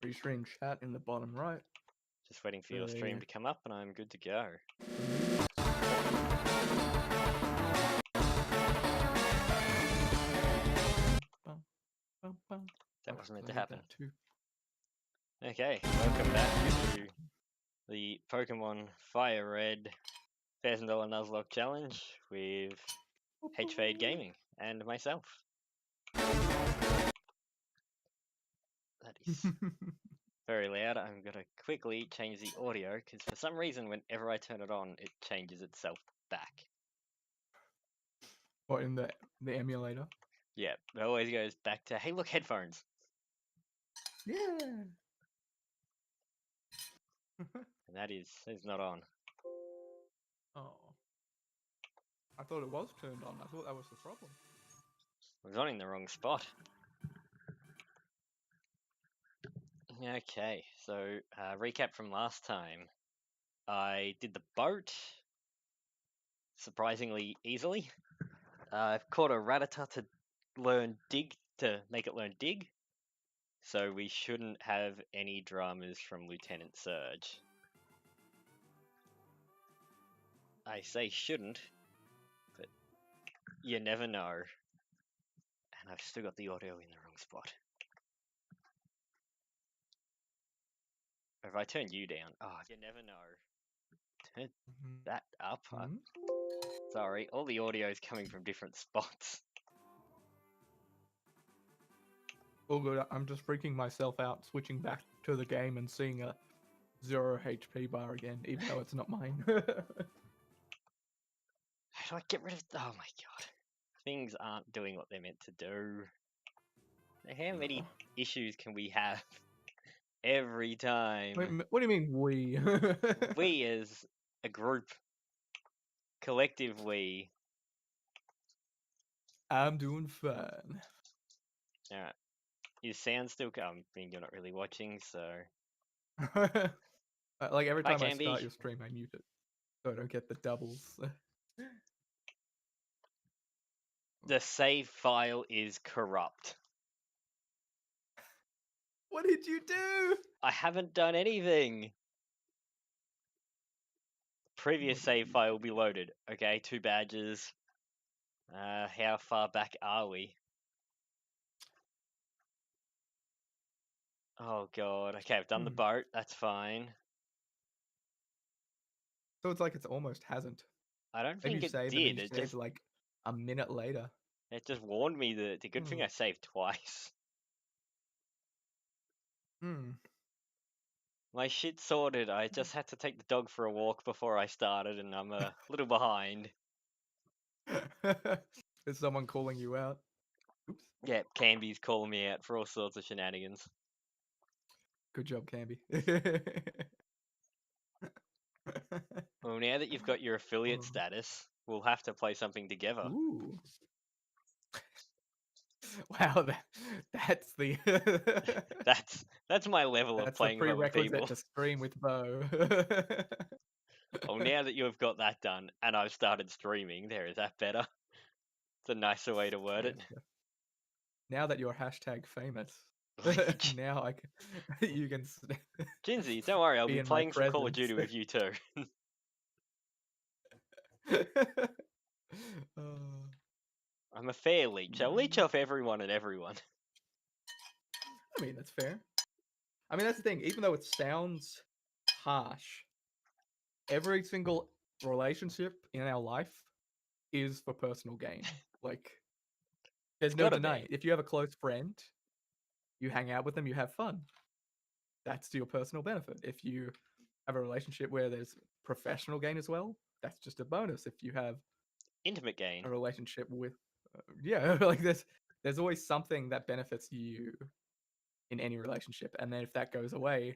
Restream chat in the bottom right. Just waiting for your stream to come up and I'm good to go. That wasn't meant to happen. Okay, welcome back to the Pokemon Fire Red $1,000 Nuzlocke challenge with Hagefade Gaming and myself. That is very loud. I'm going to quickly change the audio because for some reason whenever I turn it on it changes itself back. What, in the emulator? Yeah, it always goes back to, hey look, headphones. Yeah. And that is not on. Oh. I thought it was turned on. I thought that was the problem. I was on in the wrong spot. Okay, so recap from last time. I did the boat surprisingly easily. I've caught a Rattata to make it learn dig. So we shouldn't have any dramas from Lieutenant Surge. I say shouldn't, but you never know. And I've still got the audio in the wrong spot. If I turn you down, you never know. Turn that up. Sorry, all the audio is coming from different spots. Oh good, I'm just freaking myself out, switching back to the game and seeing a 0 HP bar again, even though it's not mine. How do I get rid of... Oh my god. Things aren't doing what they're meant to do. How many issues can we have every time? What do you mean, we? We as a group. Collective we. I'm doing fine. Alright. Your sound still... I mean, you're not really watching, so... Like, every time I Canby. start your stream, I mute it. So I don't get the doubles. The save file is corrupt. What did you do? I haven't done anything. Previous save file will be loaded. Okay, 2 badges. How far back are we? Oh god. Okay, I've done the boat. That's fine. So it's like it's almost hasn't. I don't think it did. It saved like a minute later. It just warned me that it's a good thing I saved twice. My shit's sorted. I just had to take the dog for a walk before I started, and I'm a little behind. Is someone calling you out? Oops. Yeah, Canby's calling me out for all sorts of shenanigans. Good job, Canby. Well, now that you've got your affiliate status, we'll have to play something together. Ooh. Wow, that's the that's my level of playing with other people. Prerequisite to stream with Bo. Well, now that you've got that done, and I've started streaming, is that better? It's a nicer way to word it. Now that you're hashtag famous, now you can. Jinsey, don't worry, I'll be playing some Call of Duty with you too. I'm a fair leech. I'll leech off everyone and everyone. I mean, that's fair. I mean, that's the thing. Even though it sounds harsh, every single relationship in our life is for personal gain. Like, there's no denying. If you have a close friend, you hang out with them, you have fun. That's to your personal benefit. If you have a relationship where there's professional gain as well, that's just a bonus. If you have intimate gain, a relationship with, like there's always something that benefits you in any relationship, and then if that goes away,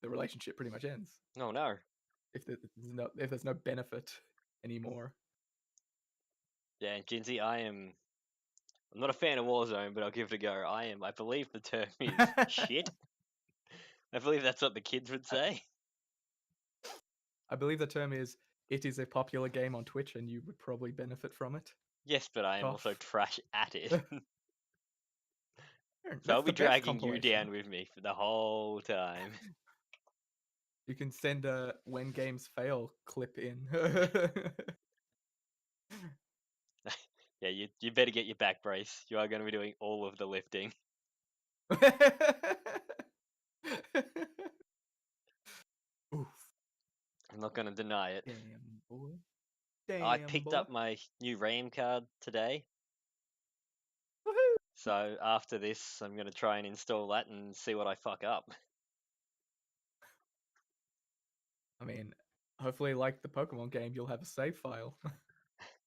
the relationship pretty much ends. Oh no! If there's no benefit anymore. Yeah, Jinsey, I'm not a fan of Warzone, but I'll give it a go. I believe the term is shit. I believe that's what the kids would say. I believe the term is, it is a popular game on Twitch and you would probably benefit from it. Yes, but I am also trash at it. So I'll That's be the best dragging you compilation. down with me for the whole time. You can send a when games fail clip in. Yeah, you better get your back brace. You are going to be doing all of the lifting. Oof. I'm not going to deny it. Damn boy. I Damn picked boy. up my new RAM card today. Woohoo! So after this, I'm going to try and install that and see what I fuck up. I mean, hopefully, like the Pokemon game, you'll have a save file.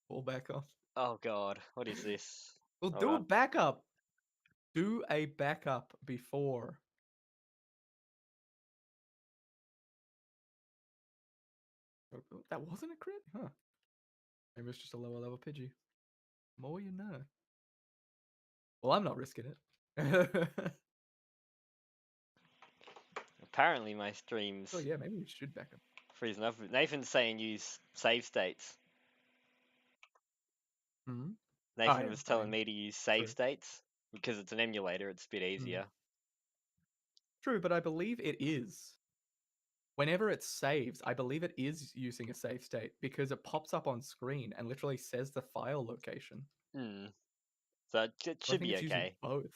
Fall back on. Oh god, what is this? Well, Hold do a on. backup. Do a backup before. That wasn't a crit? Huh. Maybe it's just a lower level Pidgey. More you know. Well, I'm not risking it. Apparently my Oh stream's yeah, maybe we should back up. freezing up. Nathan's saying use save states. Hmm. Oh Nathan yeah, was I telling mean, me to use save true. states because it's an emulator, it's a bit Hmm. easier. True, but I believe it is. Whenever it saves, I believe it is using a save state because it pops up on screen and literally says the file location. Hmm. So it So I should think be it's using okay. both.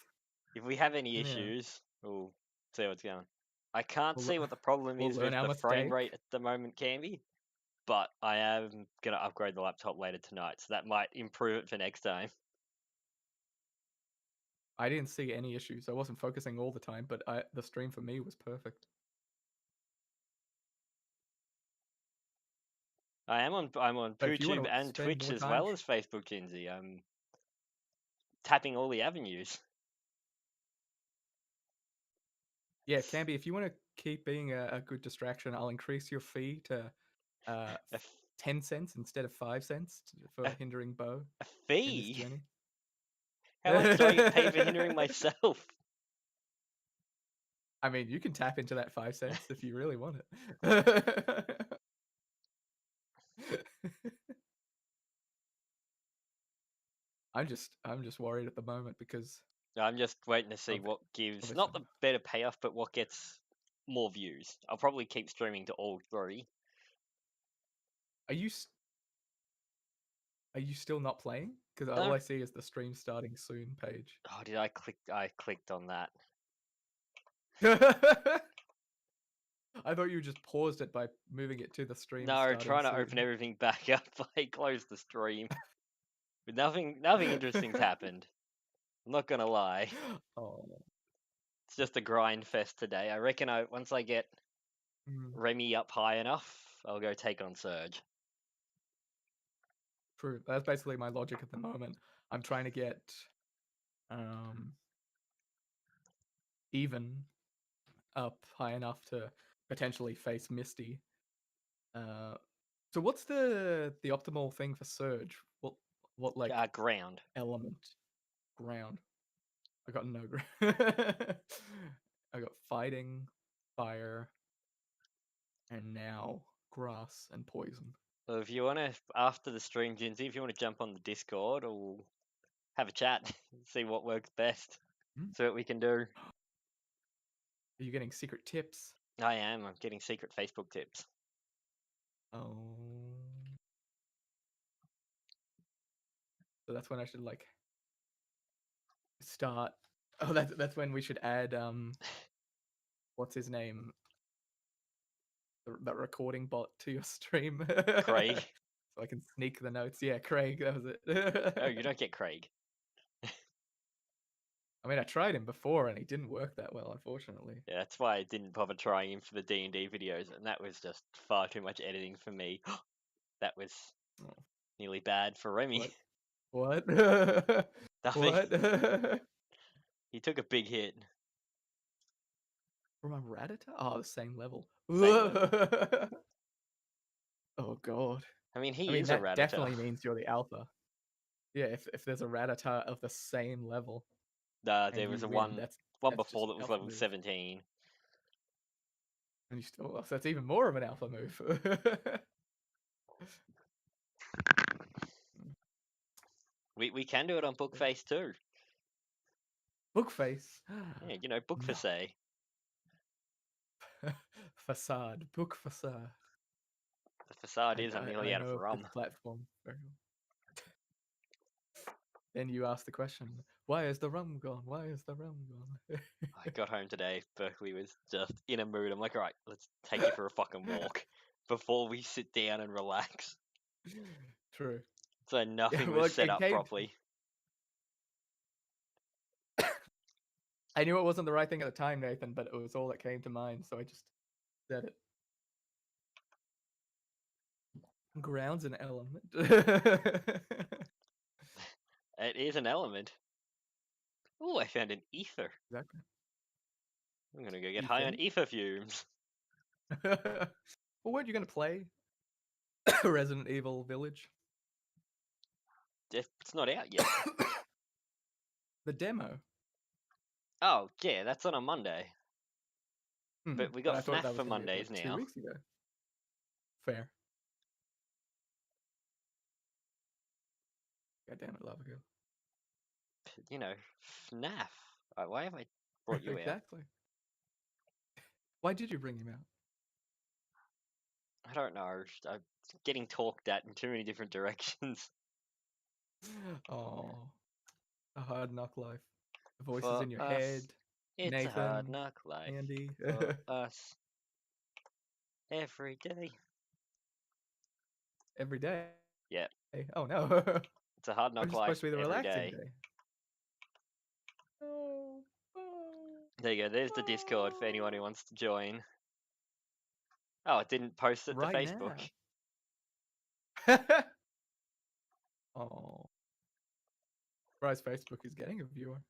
If we have any Yeah. issues, we'll see what's going on. I can't We'll, see what the problem we'll is learn with our the frame rate mistake. at the moment, Canby, but I am going to upgrade the laptop later tonight, so that might improve it for next time. I didn't see any issues. I wasn't focusing all the time, but the stream for me was perfect. I'm on But if you want YouTube to and spend Twitch more as time, well as Facebook, Jinsey. I'm tapping all the avenues. yeah, Camby, if you want to keep being a good distraction, I'll increase your fee to uh, A, f- 10 cents instead of 5 cents for a, hindering Bo a in this fee? journey. How much do I get paid for hindering myself? I mean, you can tap into that 5 cents if you really want it. I'm just worried at the moment because I'm just waiting to see of what gives this. not the better payoff, but what gets more views. I'll probably keep streaming to all three. Are you are you still not playing? Because all No. I see is the stream starting soon page. Oh, did I click? I clicked on that. I thought you just paused it by moving it to the stream No, starting trying to open soon. everything back up. I closed the stream. But nothing interesting's happened. I'm not gonna lie. Oh, It's just a grind fest today. I reckon once I get mm, Remy up high enough, I'll go take on Surge. true. That's basically my logic at the moment. I'm trying to get um even up high enough to potentially face Misty. Uh, so what's the optimal thing for Surge? What like Ground. element? Ground. I got no ground. I got fighting, fire, and now grass and poison. So if you want to, after the stream, Jinsey, if you want to jump on the Discord or have a chat, see what works best, Mm. see what we can do. Are you getting secret tips? I am. I'm getting secret Facebook tips. Oh, so that's when I should like start. Oh, that's when we should add what's his name? That recording bot to your stream, Craig. so I can sneak the notes. Yeah, Craig, that was Oh, you it. don't get Craig. I mean, I tried him before and he didn't work that well, unfortunately. Yeah, that's why I didn't bother trying him for the D&D videos, and that was just far too much editing for me. That was Oh, nearly bad for Remy. what? What? Nothing. What? He took a big hit. From a Rattata? Oh, the same level. Same level. Oh god. I mean, I he mean, is a that Rattata. definitely means you're the alpha. Yeah, if there's a Rattata of the same level and There you was a win, one that's just before that was alpha level move. 17. And you still, so that's even more of an alpha move. We can do it on Yeah. Bookface too. Book face. Yeah, book No. facade. Facade. Book facade. The facade is I'm nearly I out of know this rum. platform very well. Then you ask the question, why is the rum gone? Why is the rum gone? I got home today. Berkeley was just in a mood. I'm like, all right, let's take you for a fucking walk before we sit down and relax. True. So nothing well, was set it up came. properly. I knew it wasn't the right thing at the time, Nathan, but it was all that came to mind, so I just said it. Ground's an element. It is an element. Oh, I found an ether. Exactly. I'm gonna go get high on Ethan. ether fumes. Well, weren't you going to play Resident Evil Village? It's not out yet. The demo. Oh, yeah, that's on a Monday. But we But got I thought FNAF that was for going to be Mondays like 2 now. weeks ago. Fair. God damn it, Lava Girl. FNAF. Why have I brought you out? Exactly. Why did you bring him out? I don't know. I'm getting talked at in too many different directions. Oh, a hard knock life. The voices For in your us, head. it's a hard Nathan, knock life. Andy. For us, every day. Every day. Yeah, Oh no. it's a hard I'm knock just supposed life to be the every relaxing day. day. Oh, oh, There you go. There's the Discord for anyone who wants to join. Oh, it didn't post it to right Facebook. now. Oh. Surprise Facebook is getting a viewer.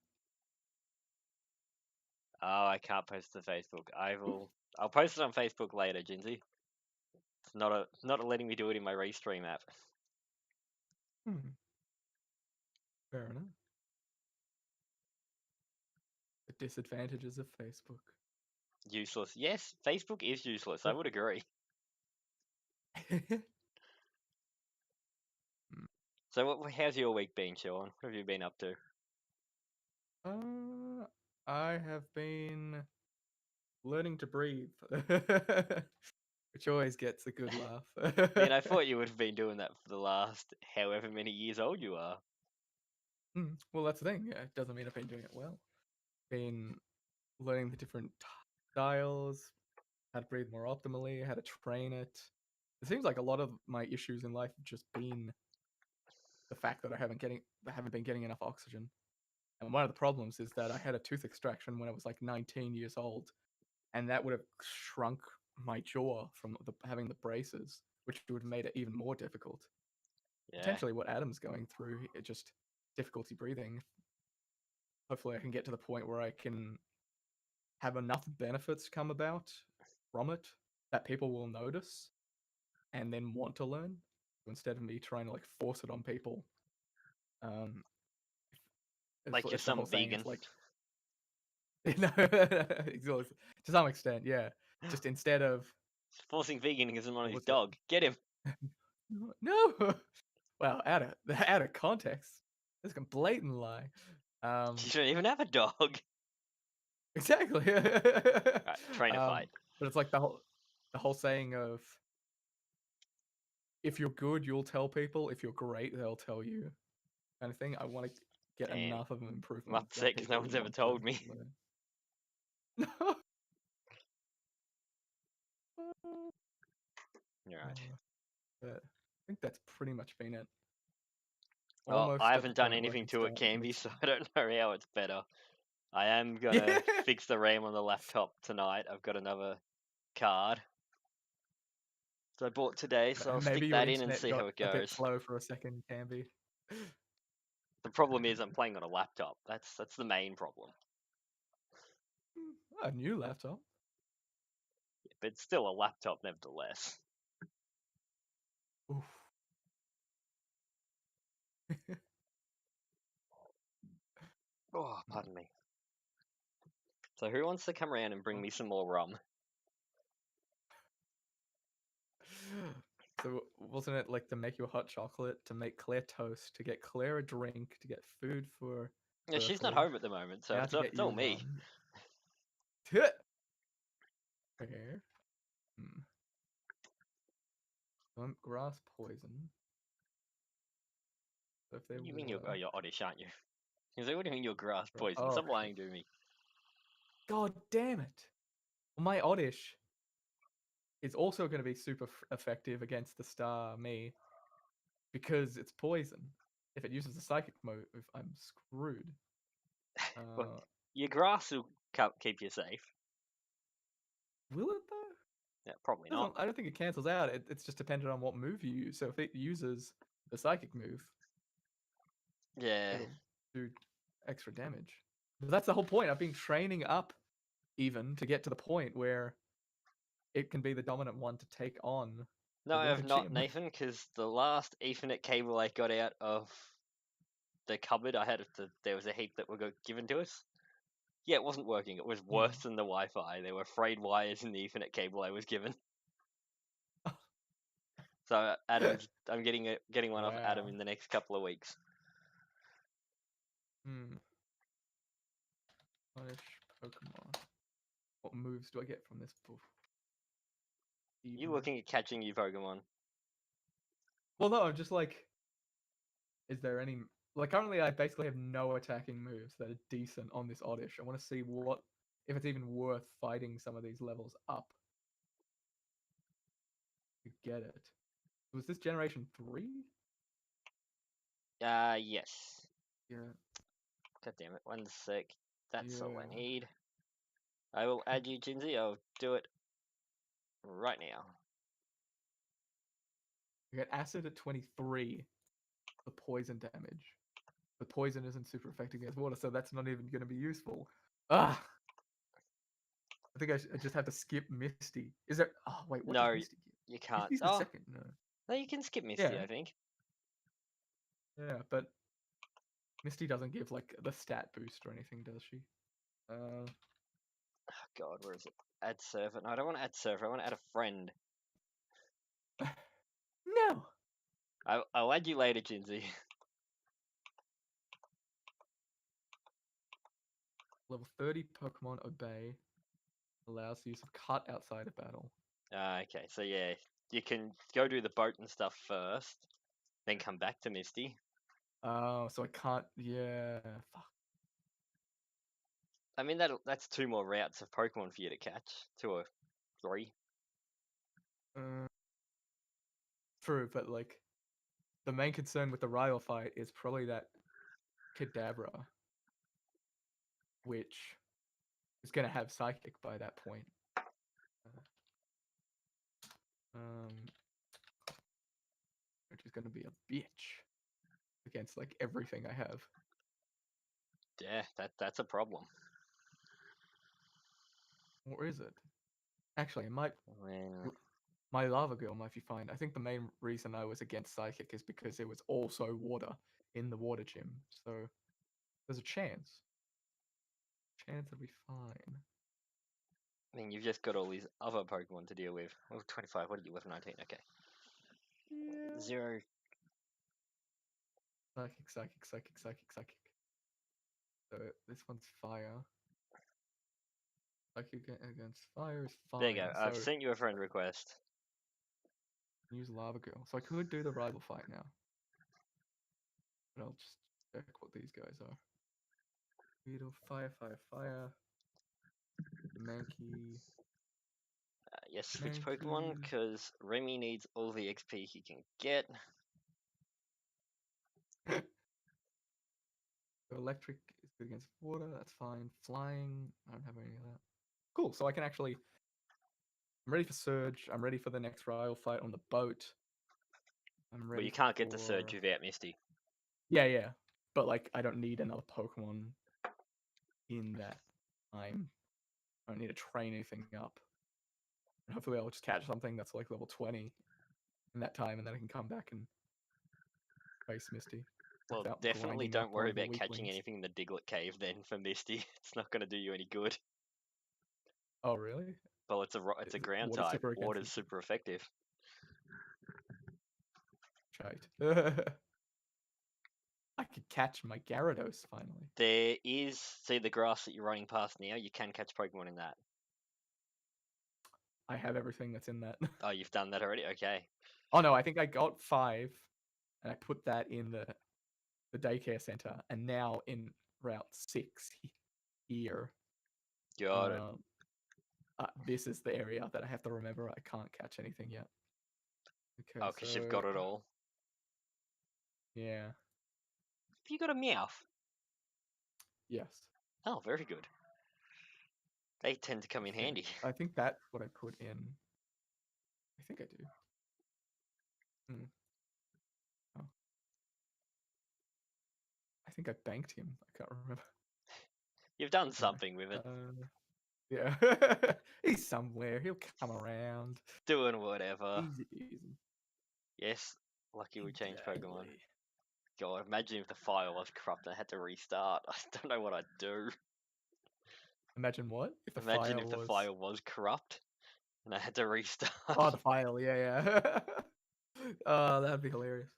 Oh, I can't post it to Facebook. I'll post it on Facebook later, Jinsey. It's not letting me do it in my Restream app. Hmm. Fair enough. The disadvantages of Facebook. Useless. Yes, Facebook is useless. I would agree. So, how's your week been, Sean? What have you been up to? I have been learning to breathe, which always gets a good laugh. Man, I thought you would have been doing that for the last however many years old you are. Well, that's the thing. Yeah, it doesn't mean I've been doing it well. Been learning the different styles, how to breathe more optimally, how to train it. It seems like a lot of my issues in life have just been the fact that I haven't been getting enough oxygen. And one of the problems is that I had a tooth extraction when I was like 19 years old, and that would have shrunk my jaw from having the braces, which would have made it even more difficult. Yeah. Potentially, what Adam's going through, it just difficulty breathing. Hopefully, I can get to the point where I can have enough benefits come about from it that people will notice and then want to learn, instead of me trying to like force it on people. Um, Like it's just the whole some saying. vegan. It's like to some extent, yeah. Just instead of Forcing veganism on what his was it? dog. Get him. No. Well, out of context, this is a blatant lie. You don't even have a dog. Exactly. Right, train a fight. But it's like the whole saying of if you're good, you'll tell people. If you're great, they'll tell you, kind of thing. I want to get And enough of an I'm improvement that upset because no people one's ever want to told me. learn. No. Alright. But I think that's pretty much been it. Well, I Almost at the haven't done point where I anything can to it, start Canby, so mixing. I don't know how it's better. I am gonna Yeah. fix the RAM on the laptop tonight. I've got another card that I bought today, so I'll Maybe stick your that in and internet see got how it a bit goes. slow for a second, Canby. The problem is I'm playing on a laptop. That's the main problem. A new laptop. But it's still a laptop nevertheless. Oof. Oh, pardon me. So who wants to come around and bring me some more rum? So wasn't it like to make you a hot chocolate, to make Claire toast, to get Claire a drink, to get food for Yeah, she's not Firstly, home at the moment, so how it's to all, get it's you all a me. run. Fair. Grass poison. So if they're What do you mean you're water. you're oddish, aren't you? He's like, what do you mean you're grass poison? Oh, Stop lying to me. God damn it. Well, my Oddish is also going to be super effective against the star me because it's poison. If it uses a psychic move, I'm screwed. Well, your grass will keep you safe. Will it though? Yeah, probably not. I don't think it cancels out. It's just dependent on what move you use. So if it uses the psychic move, Yeah. it'll do extra damage. But that's the whole point. I've been training up even to get to the point where it can be the dominant one to take on No, the I water have not, gym. Nathan, because the last Ethernet cable I got out of the cupboard, there was a heap that were given to us. Yeah, it wasn't working. It was worse than the Wi-Fi. There were frayed wires in the Ethernet cable I was given. So I'm getting one off Adam Wow. in the next couple of weeks. Punish Pokemon. What moves do I get from this book? You looking at catching your Pokemon? Well, no, I'm just like, is there any like currently I basically have no attacking moves that are decent on this Oddish. I want to see if it's even worth fighting some of these levels up to get it. Was this generation 3? Yes. Yeah. God damn it! 1 sec. That's all I Yeah. need. I will add you, Jinsey. I'll do it right now. I got acid at 23 for poison damage. But poison isn't super effective against water, so that's not even going to be useful. Ah! I think I just have to skip Misty. Is there? Oh wait, what does No, Misty give? you can't. Misty's the Oh, second. No. no, you can skip Misty, Yeah, I think. yeah, but Misty doesn't give like the stat boost or anything, does she? Oh, God, where is it? Add server. No, I don't want to add server. I want to add a friend. No. I'll add you later, Jinsey. Level 30 Pokemon Obey allows the use of Cut outside of battle. Okay, so yeah, you can go do the boat and stuff first, then come back to Misty. Oh, so I can't. Yeah, fuck. I mean, that's 2 more routes of Pokemon for you to catch. 2 or 3. True, but like the main concern with the rival fight is probably that Kadabra, which is gonna have Psychic by that point. Which is gonna be a bitch against like everything I have. Yeah, that's a problem. Or is it? Actually, it might. When... My Lava Girl might be fine. I think the main reason I was against Psychic is because it was also water in the water gym. So there's a chance. Chance it'll be fine. I mean, you've just got all these other Pokemon to deal with. Oh, 25. What did you with 19? Okay. Yeah. 0. Psychic, Psychic, Psychic, Psychic, Psychic. So this one's fire. Psychic against fire is fine. There you go. I've so sent you a friend request. use Lava Girl. So I could do the rival fight now. But I'll just check what these guys are. Beetle, fire, fire, fire. Mankey. Yes, switch Pokemon, because Remy needs all the XP he can get. So electric is good against water, that's fine. Flying, I don't have any of that. Cool, so I can actually... I'm ready for Surge, I'm ready for the next rival fight on the boat. I'm ready Well, you can't get to Surge without Misty. Yeah. But, like, I don't need another Pokemon in that time. I don't need to train anything up. And hopefully I'll just catch something that's, like, level 20 in that time, and then I can come back and face Misty. Well, definitely don't worry about catching anything in the Diglett Cave then for Misty. It's not going to do you any good. Oh, really? Well, it's a ground type. Water's super effective. Shite. I could catch my Gyarados finally. There is, see the grass that you're running past now, you can catch Pokemon in that. I have everything that's in that. Oh, you've done that already? Okay. Oh no, I think I got 5, and I put that in the daycare center, and now in Route 6 here. Got it. This is the area that I have to remember. I can't catch anything yet. Okay, Oh, because so you've got it all. yeah, Have you got a Meowth? yes. Oh, very good. They tend to come in handy. I think that's what I put in. I think I do. Oh. I think I banked him. I can't remember. You've done something with it. Yeah. He's somewhere. He'll come around. Doing whatever. Easy. Yes, lucky we changed Pokemon. Exactly. God, imagine if the file was corrupt and I had to restart. I don't know what I'd do. Imagine what? If Imagine if the file was corrupt and I had to restart. Oh, the file. Yeah. Oh, that'd be hilarious.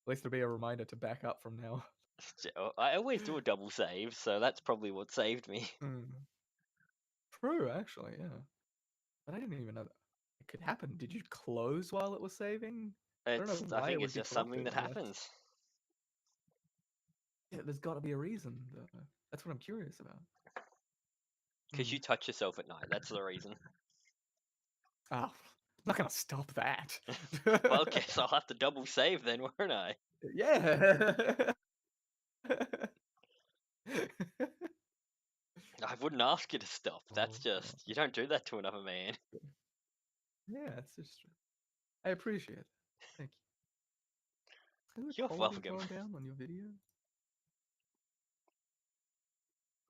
At least there'll be a reminder to back up from now. I always do a double save, so that's probably what saved me. True, actually, yeah. But I didn't even know that it could happen. Did you close while it was saving? I don't know why I think it would it's be just something that corrupted, happens. Yeah, there's got to be a reason, though. That's what I'm curious about. Because you touch yourself at night, that's the reason. Oh, I'm not going to stop that. Well, guess I'll have to double save then, won't I? Yeah. I wouldn't ask you to stop. That's just, you don't do that to another man. Yeah, it's just true. I appreciate it. Thank you. Is the You're quality welcome. going down on your video?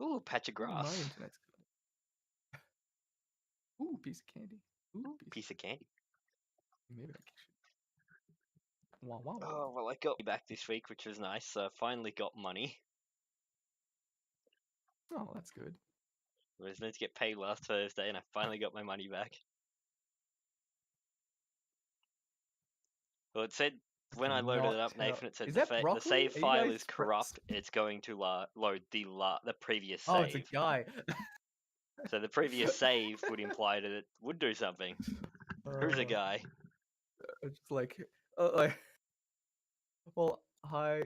Ooh, patch of grass. My internet's good. Ooh, piece of candy. Ooh, piece of candy. Maybe I should. Wow. Oh, well, I got back this week, which was nice. So I finally got money. Oh, that's good. I was meant to get paid last Thursday, and I finally got my money back. Well, it said when I loaded it up, Nathan, it said the save file is corrupt. It's going to load the previous save. Oh, it's a guy. So the previous save would imply that it would do something. Who's the guy? It's like, well, hi,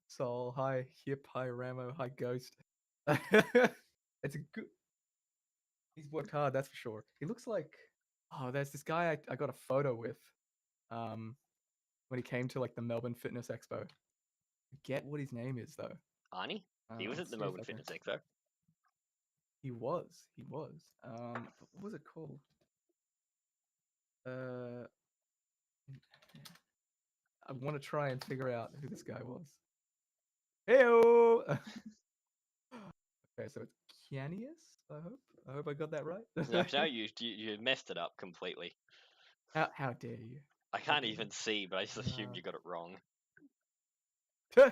Sol, hi, Hip, hi, Ramo, hi, Ghost. It's a good. He's worked hard, that's for sure. He looks like. Oh, there's this guy I got a photo with. When he came to like the Melbourne Fitness Expo. Forget what his name is though. Arnie? He was at the Melbourne Fitness Expo. He was. What was it called? I want to try and figure out who this guy was. Heyo! Okay, so it's Kianius, I hope I got that right. No, you messed it up completely. How dare you? I can't even see, but I just assumed you got it wrong. Okay,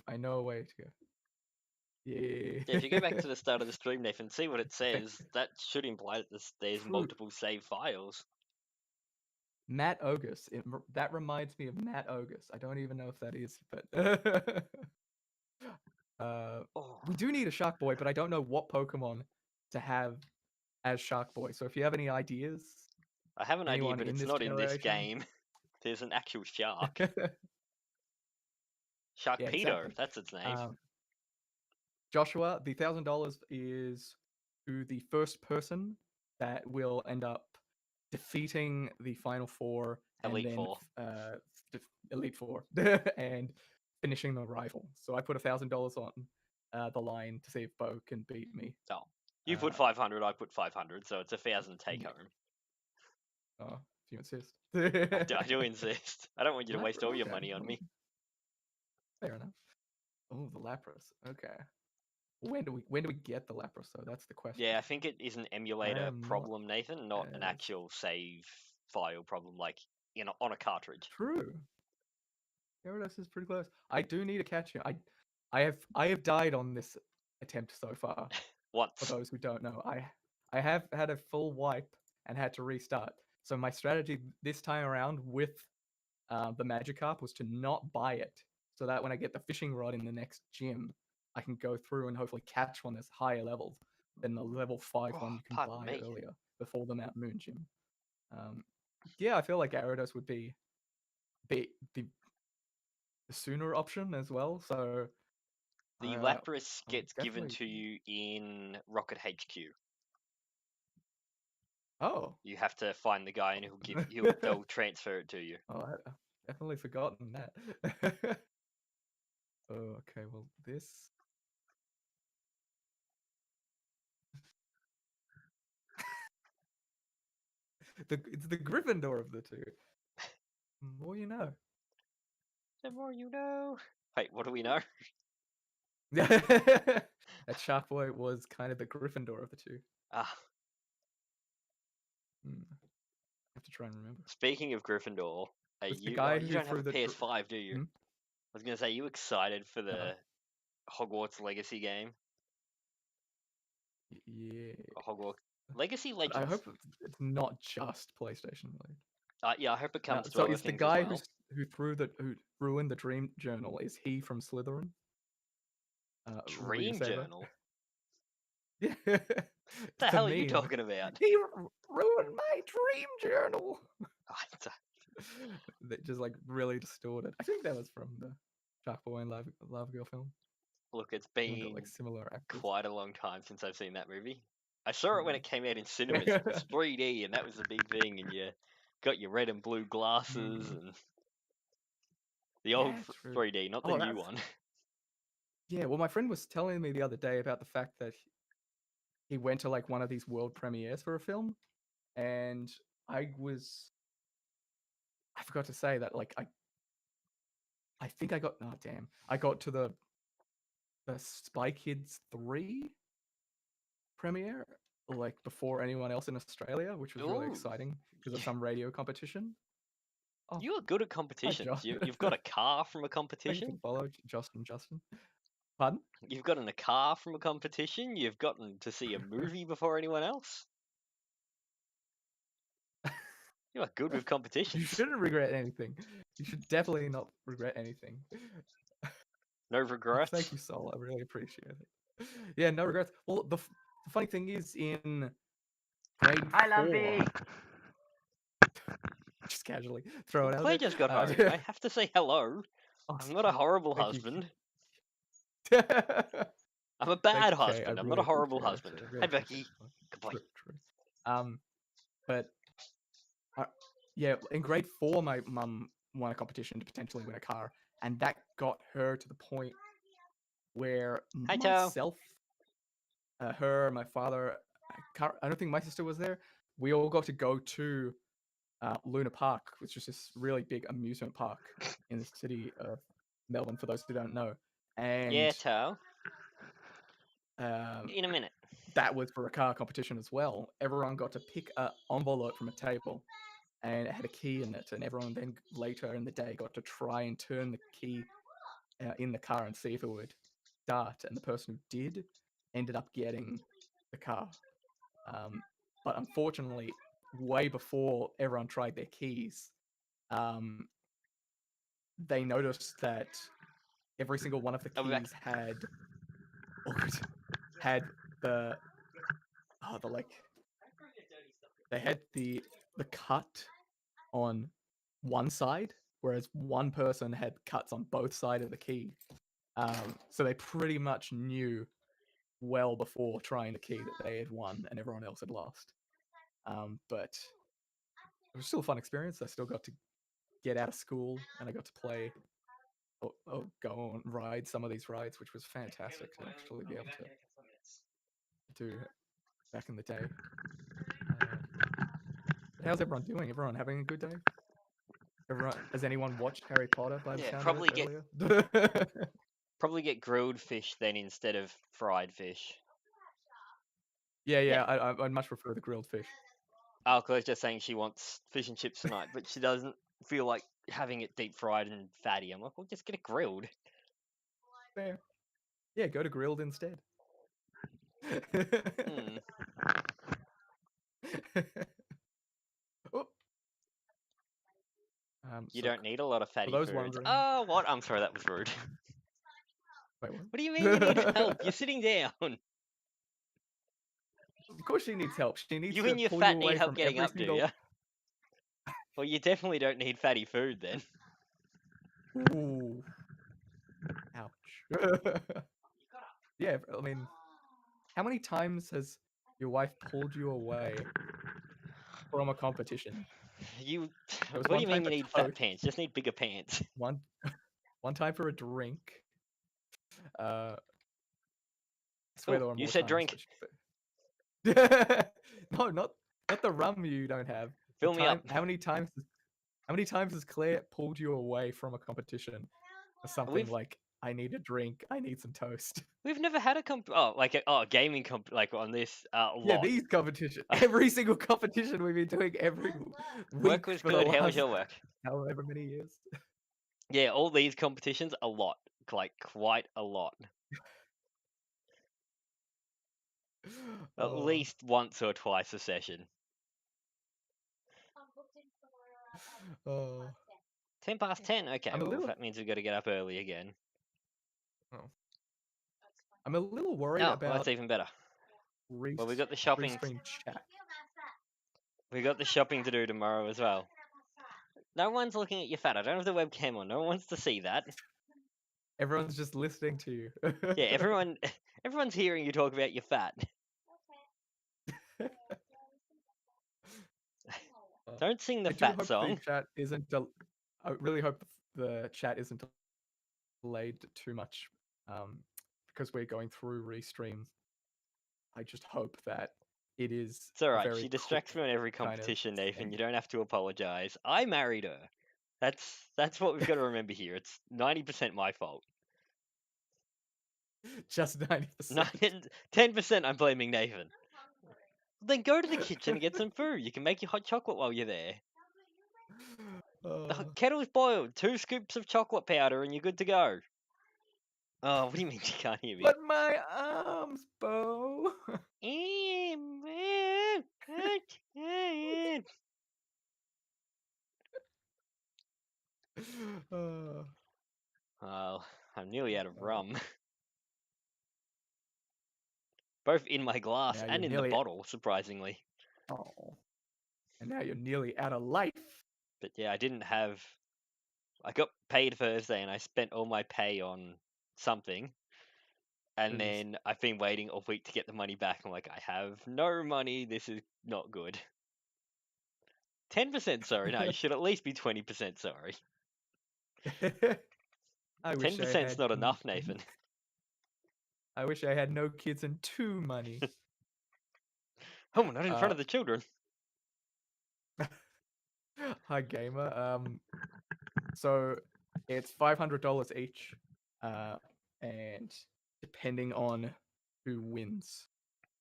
I know a way to go. Yeah. Yeah, if you go back to the start of the stream, Nathan, see what it says. That should imply that there's multiple save files. Matt Ogus. That reminds me of Matt Ogus. I don't even know if that is, but we do need a Shark Boy, but I don't know what Pokemon to have as Shark Boy. So if you have any ideas, I have an idea, but it's not in this game. There's an actual shark. Sharkpedo, yeah, exactly. That's its name. Joshua, the $1,000 is to the first person that will end up defeating the final four, Elite Four, and finishing the rival. So I put $1,000 on the line to see if Bo can beat me. Oh, you put 500, I put 500, so it's 1,000 take home. Oh, if you insist. I do insist. I don't want you to waste all your money on me. Fair enough. Oh, the Lapras. Okay. When do we get the Lapras though? That's the question. Yeah, I think it is an emulator problem, Nathan, not an actual save file problem, like on a cartridge. True. Gyarados is pretty close. I do need to catch him. I have died on this attempt so far. Once. For those who don't know, I have had a full wipe and had to restart. So my strategy this time around with the Magikarp was to not buy it, so that when I get the fishing rod in the next gym, I can go through and hopefully catch one that's higher levels than the level 5 one you can pardon buy me. earlier before the Mount Moon gym. Yeah, I feel like Gyarados would be the sooner option as well. So The I Lapras would gets given definitely. to you in Rocket HQ. Oh, You have to find the guy and they'll transfer it to you. oh, I've definitely forgotten that. Oh, okay. Well, this. It's the Gryffindor of the two. More you know. The more you know. Wait, what do we know? That Sharkboy was kind of the Gryffindor of the two. Ah, I have to try and remember. speaking of Gryffindor, Was the guy you who don't have threw a the PS5, do you? Hmm? I was gonna say, you excited for No. the Hogwarts Legacy game? Yeah. Or Hogwarts Legacy But I Legends? hope it's not just PlayStation related. Yeah, I hope it No, comes to so other is the things as guy well. who ruined the Dream Journal? Is he from Slytherin? Dream Rita Saber? Journal? Yeah, What the it's a hell are you meme. talking about? He ruined my Dream Journal. They just like really distorted. I think that was from the Sharkboy and Love Girl film. Look, it's Everyone got like been similar actors. quite a long time since I've seen that movie. I saw it when it came out in cinemas. It was 3D, and that was the big thing. And you got your red and blue glasses, and the old Yeah, true. 3D, not the Oh, new that's one. yeah. Well, my friend was telling me the other day about the fact that he went to like one of these world premieres for a film, and I forgot to say that like I think I got damn, I got to the Spy Kids 3 premiere like before anyone else in Australia, which was really Ooh, exciting because of some radio competition. Oh, you are good at hi, competitions. John. You've got a car from a Thank you for competition. the follow, Justin. Pardon? You've gotten a car from a competition. You've gotten to see a movie before anyone else. You are good with You competitions. shouldn't regret anything. You should definitely not regret anything. No Oh, regrets. thank you, Sol. I really appreciate it. Yeah, no regrets. Well, the funny thing is, in grade Hi, 4, Lumpy. just casually throw Well, it out Claire there. just got home. I have to say hello. Oh, I'm not a horrible thank you. husband. Thank I'm a bad okay, I husband. I'm not really a horrible appreciate it. husband. I really Hi, appreciate Becky. it. Goodbye. True. But yeah, in grade 4, my mum won a competition to potentially win a car, and that got her to the point where Hi, Tao. myself, her, my father, I don't think my sister was there. We all got to go to Luna Park, which is this really big amusement park in the city of Melbourne, for those who don't know. Yeah, And Tao. In a minute. that was for a car competition as well. Everyone got to pick an envelope from a table, and it had a key in it. And everyone then later in the day got to try and turn the key in the car and see if it would start. And the person who did ended up getting the car. But unfortunately, way before everyone tried their keys, they noticed that every single one of the I'll be back. keys had had the like they had the cut on one side, whereas one person had cuts on both sides of the key. So they pretty much knew well before trying the key that they had won and everyone else had lost. But it was still a fun experience. I still got to get out of school and I got to play or go and ride some of these rides, which was fantastic to actually be able to do back in the day. How's everyone doing? Everyone having a good day? Everyone, has anyone watched Harry Potter by the Yeah, sound of probably it get earlier? grilled fish then instead of fried fish. Yeah, Yeah. I'd much prefer the grilled fish. Oh, Claire's just saying she wants fish and chips tonight, but she doesn't feel like having it deep fried and fatty. I'm like, well, just get it grilled. Fair. Yeah, go to grilled instead. Hmm. Oh. You So don't need a lot of fatty those foods. wondering, Oh, what? I'm sorry, that was rude. wait, what? What do you mean you need help? You're sitting down. Of course she needs help. She needs You to and your pull you fat need away help from getting every up, do single. you? Well, you definitely don't need fatty food then. Ooh, ouch. Yeah, I mean, how many times has your wife pulled you away from a competition? You. There was What do one you time mean you for need fat toast, pants? Just need bigger pants. one one time for a drink. I swear Oh, there were you more said times, drink. but no, not the rum you don't have. The Fill me time. up. How many times? How many times has Claire pulled you away from a competition for something We've like, I need a drink, I need some toast? we've never had a gaming like on this a Yeah, lot. these competitions. Every single competition we've been doing every Work week was for the good. How was last your work? however many years. Yeah, all these competitions a lot, like quite a lot. At Oh, least once or twice a session. oh. 10 past 10. Okay, I'm a well little. that means we've got to get up early again. Oh, I'm a little worried Oh, well, that's about even better. Well, we got the shopping. restream chat. We got the shopping to do tomorrow as well. No one's looking at your fat. I don't have the webcam on. No one wants to see that. Everyone's just listening to you. Yeah, everyone's hearing you talk about your fat. Don't sing the I do fat hope the song. chat isn't. I really hope the chat isn't delayed too much, because we're going through restream. I just hope that it is It's alright. very She distracts quick me on every kind of competition, Nathan. thing. You don't have to apologize. I married her. That's what we've got to remember here. It's 90% my fault. Just 90%. 10% I'm blaming Nathan. Then go to the kitchen and get some food. You can make your hot chocolate while you're there. The kettle's boiled. 2 scoops of chocolate powder and you're good to go. Oh, what do you mean you can't hear me? But my arms, Bo. Well, I'm nearly out of rum. Both in my glass Now you're and in the nearly. bottle, surprisingly. Oh, and now you're nearly out of life. But yeah, I got paid Thursday and I spent all my pay on something. And Booze. then I've been waiting a week to get the money back. I'm like, I have no money. This is not good. 10% sorry. No, you should at least be 20% sorry. I wish I 10%'s had. not enough, Nathan. I wish I had no kids and too money. Oh, not in front of the children. Hi, gamer. So it's $500 each, and depending on who wins,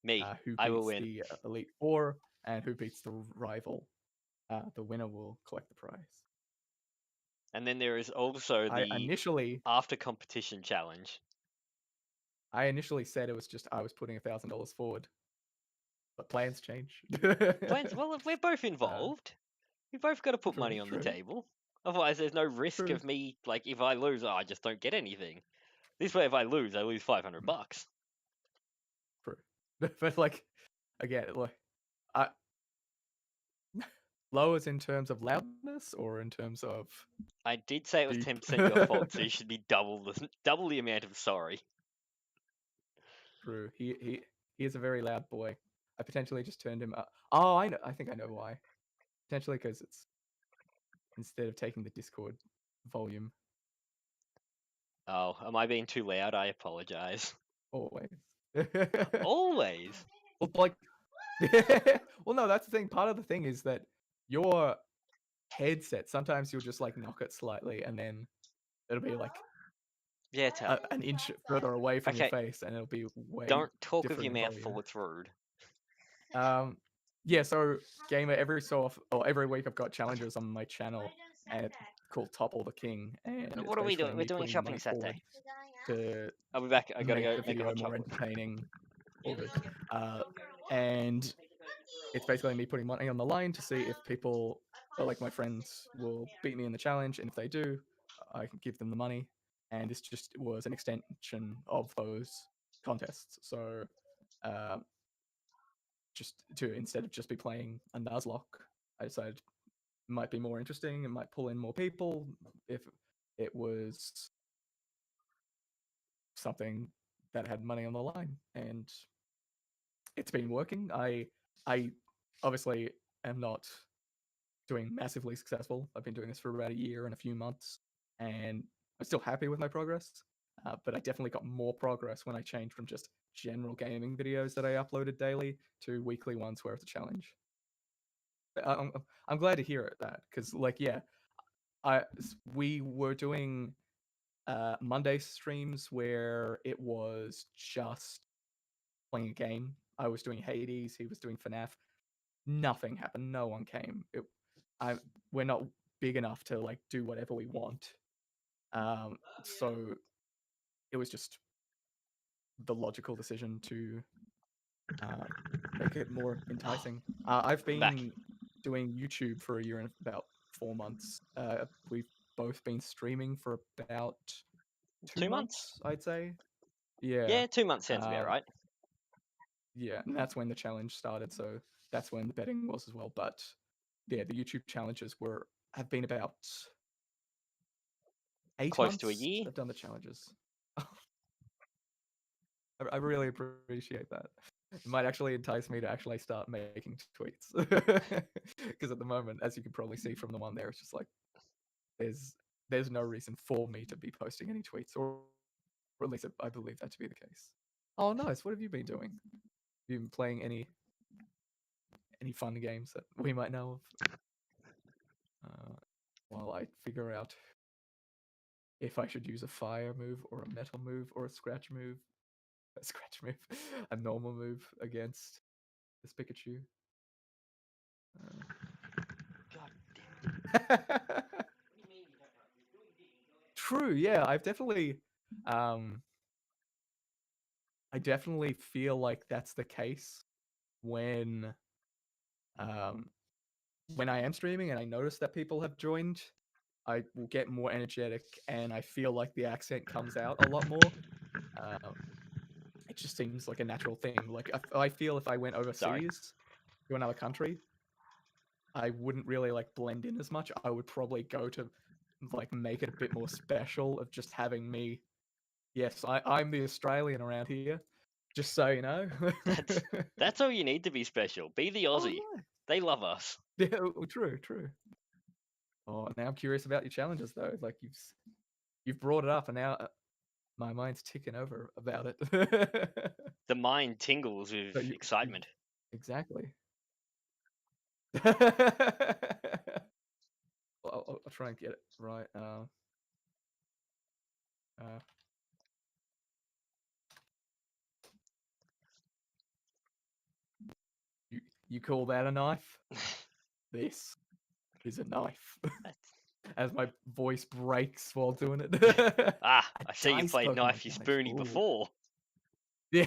Me. who I will beats win. the Elite Four, and who beats the rival, the winner will collect the prize. And then there is also I the initially after competition challenge. said it was just I was putting $1,000 forward, but plans change. Plans. Well, we're both involved. We both got to put money on the True. table. Otherwise, there's no risk True. of me, like, if I lose, I just don't get anything. This way, if I lose $500. True. But like, again, like, I lowers in terms of loudness or in terms of I did say it was deep. 10% your fault, so you should be double the amount of sorry. True. He is a very loud boy. I potentially just turned him up. Oh, I know. I think I know why. Potentially because it's instead of taking the Discord volume. Oh, am I being too loud? I apologize. Always. Always. Well, like, well, no, that's the thing. Part of the thing is that your headset, sometimes you'll just like knock it slightly and then it'll be like Yeah, tell. an inch further away from your Okay. face and it'll be way Don't talk with different your in mouth volume. full. It's rude. Yeah, so gamer, every week I've got challenges on my channel and called Topple the King, and What are we doing? We're me doing putting shopping money Saturday. forward to I'll be back. I gotta make go the make a video hot more chocolate. entertaining. All good. And it's basically me putting money on the line to see if people But like my friends will beat me in the challenge, and if they do, I can give them the money. And this just was an extension of those contests. So uh, just to instead of just be playing a Nuzlocke, I decided it might be more interesting. It might pull in more people if it was something that had money on the line, and it's been working. I obviously am not doing massively successful. I've been doing this for about a year and a few months, and I'm still happy with my progress. But I definitely got more progress when I changed from just general gaming videos that I uploaded daily to weekly ones where it's a challenge. I'm glad to hear that because, like, yeah, we were doing Monday streams where it was just playing a game. I was doing Hades, he was doing FNAF. Nothing happened. No one came. I we're not big enough to like do whatever we want. So it was just the logical decision to make it more enticing. I've I'm back. been doing YouTube for a year and about 4 months. We've both been streaming for about 2 2 months? months, I'd say. Yeah. Yeah, 2 months sounds about Um, right. yeah, and that's when the challenge started. So that's when the betting was as well. But yeah, the YouTube challenges have been about 8 Close to a months year. I've done the challenges. I really appreciate that. It might actually entice me to actually start making tweets. Because at the moment, as you can probably see from the one there, it's just like there's no reason for me to be posting any tweets, or at least I believe that to be the case. Oh, nice. What have you been doing? Have you been playing any fun games that we might know of? While I figure out if I should use a fire move or a metal move or a scratch move. A scratch move. A normal move against this Pikachu. True, yeah. Um I definitely feel like that's the case when um when I am streaming and I notice that people have joined. I will get more energetic and I feel like the accent comes out a lot more. Um, it just seems like a natural thing. Like I feel if I went Sorry. overseas to another country, I wouldn't really like blend in as much. I would probably go to like make it a bit more special of just having me. Yes, I'm the Australian around here. Just so you know. That's all you need to be special. Be the Oh Aussie. no. They love us. Yeah, true, true. Oh, now I'm curious about your challenges though. Like you've brought it up, and now my mind's ticking over about it. The mind tingles with So excitement. exactly. I'll try and get it right. Uh, you call that a knife? This is a knife. As my voice breaks while doing it. I A see you dice played Pokemon Knifey challenge. Spoony Ooh. before. Yeah.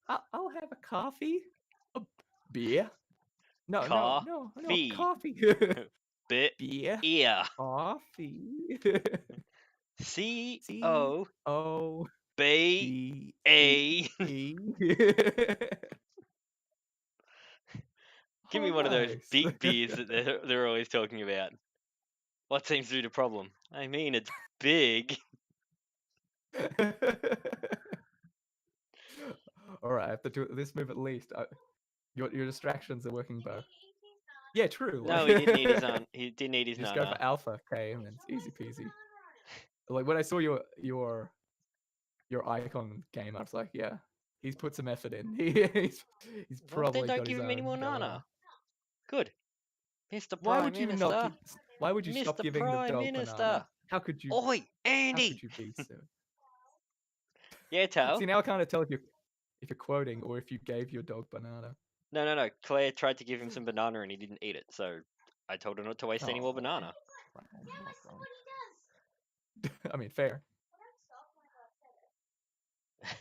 I'll have a coffee. A beer. No, not Coffee. coffee. Bit. Beer. Ear. Coffee. C C-O-B-A. O B E. Give Oh, me one of those nice. big beers that they're always talking about. What seems to be the problem? I mean, it's big. All right, I have to do this move at least. Your distractions are working both. Yeah, true. No, Like, he didn't eat his he didn't eat his just go nana. for Alpha K and it's easy peasy. Like when I saw your icon game, I was like, yeah, he's put some effort in. He's Well, then probably don't got his give him any more own going on. nana. Good. Mr. Why Prime would you not? Minister. Why would you stop Mr. giving the Prime dog Minister. banana? How could you? Oi, How could Andy. you be so? Yeah, Tal. See, now I can't tell if you're quoting or if you gave your dog banana. No. Claire tried to give him some banana and he didn't eat it, so I told her not to waste any more Oh, banana. I mean, fair.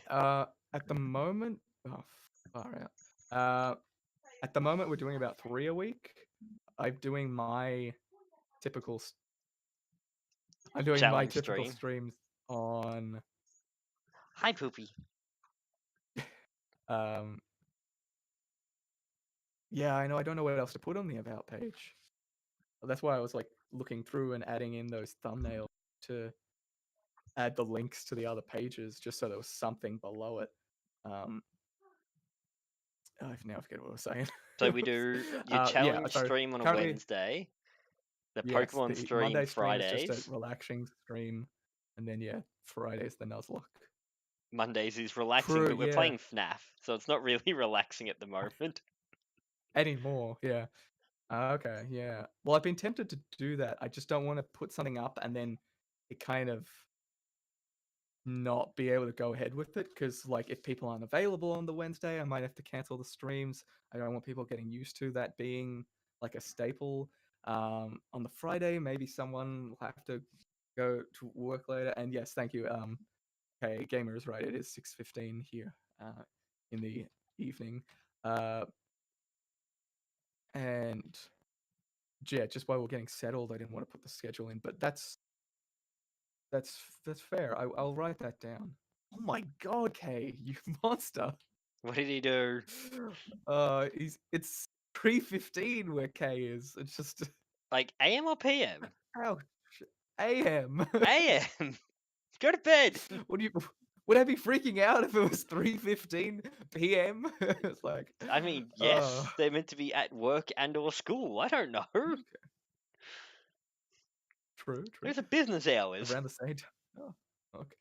At the moment, oh, far out. At the moment, we're doing about 3 a week. I'm doing my typical. I'm doing my Challenge typical stream. streams on. Hi, Poopy. Yeah, I know. I don't know what else to put on the about page. That's why I was like looking through and adding in those thumbnails to add the links to the other pages, just so there was something below it. I now forget what I was saying. So we do your Yeah. challenge So stream on a currently, Wednesday, the yes, Pokemon the stream Monday stream is just a Fridays. relaxing stream, and then yeah, Friday's the Nuzlocke. Mondays is relaxing, True. but we're Yeah. playing FNAF, so it's not really relaxing at the moment. Anymore. Yeah. Okay. Yeah. Well, I've been tempted to do that. I just don't want to put something up and then it kind of not be able to go ahead with it, because like if people aren't available on the Wednesday, I might have to cancel the streams. I don't want people getting used to that being like a staple. On the Friday, maybe someone will have to go to work later. And yes, thank you. Hey, Gamer is right. It is 6:15 here in the evening. And yeah, just while we're getting settled, I didn't want to put the schedule in, but that's fair. I'll write that down. Oh my god, Kay, you monster! What did he do? It's 3:15 where Kay is. It's just Like AM or PM? ouch. AM. AM. Go to bed. Would you? Would I be freaking out if it was 3:15 p.m.? It's like, I mean, yes, they're meant to be at work and or school. I don't know. okay. True. There's a business hours. Around the same time. Oh, okay.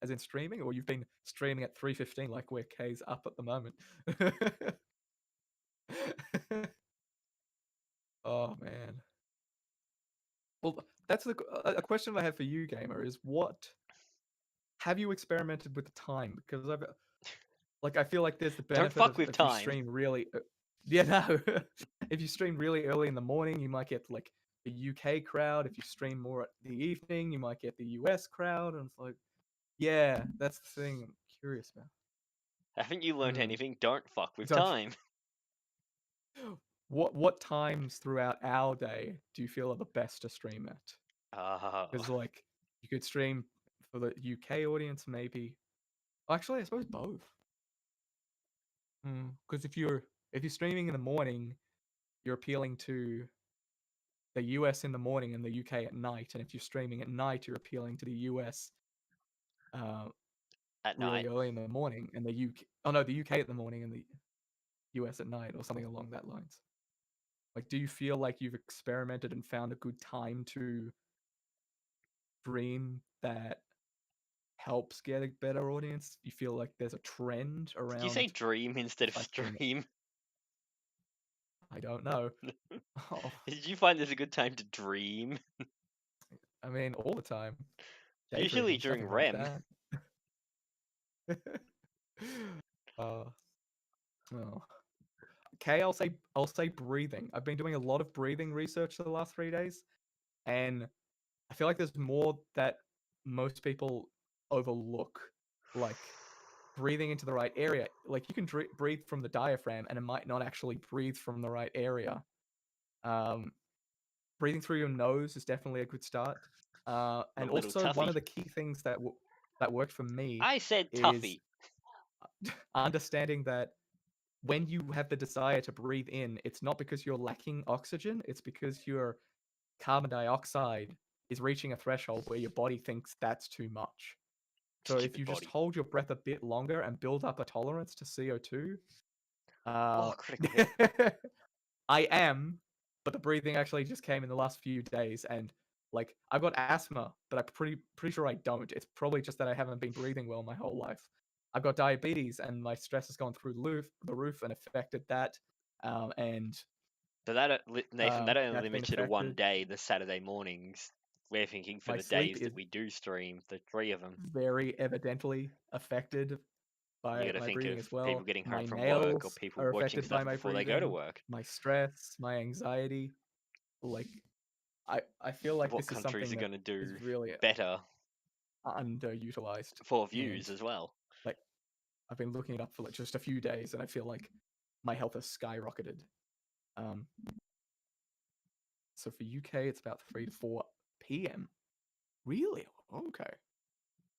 As in streaming, or you've been streaming at 3:15, like where Kay's up at the moment. Oh man. Well, that's a question I have for you, gamer. Is what have you experimented with the time? Because I feel like there's the Don't benefit fuck of with if you time. stream really, yeah, no, if you stream really early in the morning, you might get like the UK crowd. If you stream more at the evening, you might get the US crowd. And it's like, yeah, that's the thing I'm curious about. Haven't you learned anything? Don't fuck with So, time. what times throughout our day do you feel are the best to stream at? Because Oh. like you could stream for the UK audience, maybe. Actually, I suppose both. Because if you're streaming in the morning, you're appealing to the US in the morning and the UK at night, and if you're streaming at night, you're appealing to the US At really night. early in the morning, and the UK. Oh no, the UK at the morning and the US at night, or something along that lines. Like, do you feel like you've experimented and found a good time to stream that helps get a better audience? You feel like there's a trend Did you say around dream instead of if I stream it? stream? I don't know. Oh, Did you find this a good time to dream? I mean, all the time. Usually Daydreaming, during nothing wrong with REM. that. uh, oh. Okay, I'll say breathing. I've been doing a lot of breathing research for the last 3 days, and I feel like there's more that most people overlook, like breathing into the right area. Like you can breathe from the diaphragm, and it might not actually breathe from the right area. Breathing through your nose is definitely a good start. A And little also one toughy. of the key things that worked for me I said is tuffy. understanding that when you have the desire to breathe in, it's not because you're lacking oxygen, it's because your carbon dioxide is reaching a threshold where your body thinks that's too much. So if Stupid you just body. hold your breath a bit longer and build up a tolerance to CO2, Oh, critical hit. I am, but the breathing actually just came in the last few days, and like I've got asthma, but I'm pretty sure I don't. It's probably just that I haven't been breathing well my whole life. I've got diabetes, and my stress has gone through the roof and affected that. And So that, Nathan, that only that's been limits you to one affected. day, the Saturday mornings. We're thinking for My the sleep days is that we do stream, the three of them. very evidently affected You by got to my think breathing of as people well. getting home My from work or nails people are watching affected by stuff my before they go to breathing. work. My stress, my anxiety. Like, I feel like What this is countries something are that going to is do really better underutilized. for views And as well? like, I've been looking it up for like just a few days, and I feel like my health has skyrocketed. Um, So for UK, it's about 3 to 4 p.m. Really? Okay.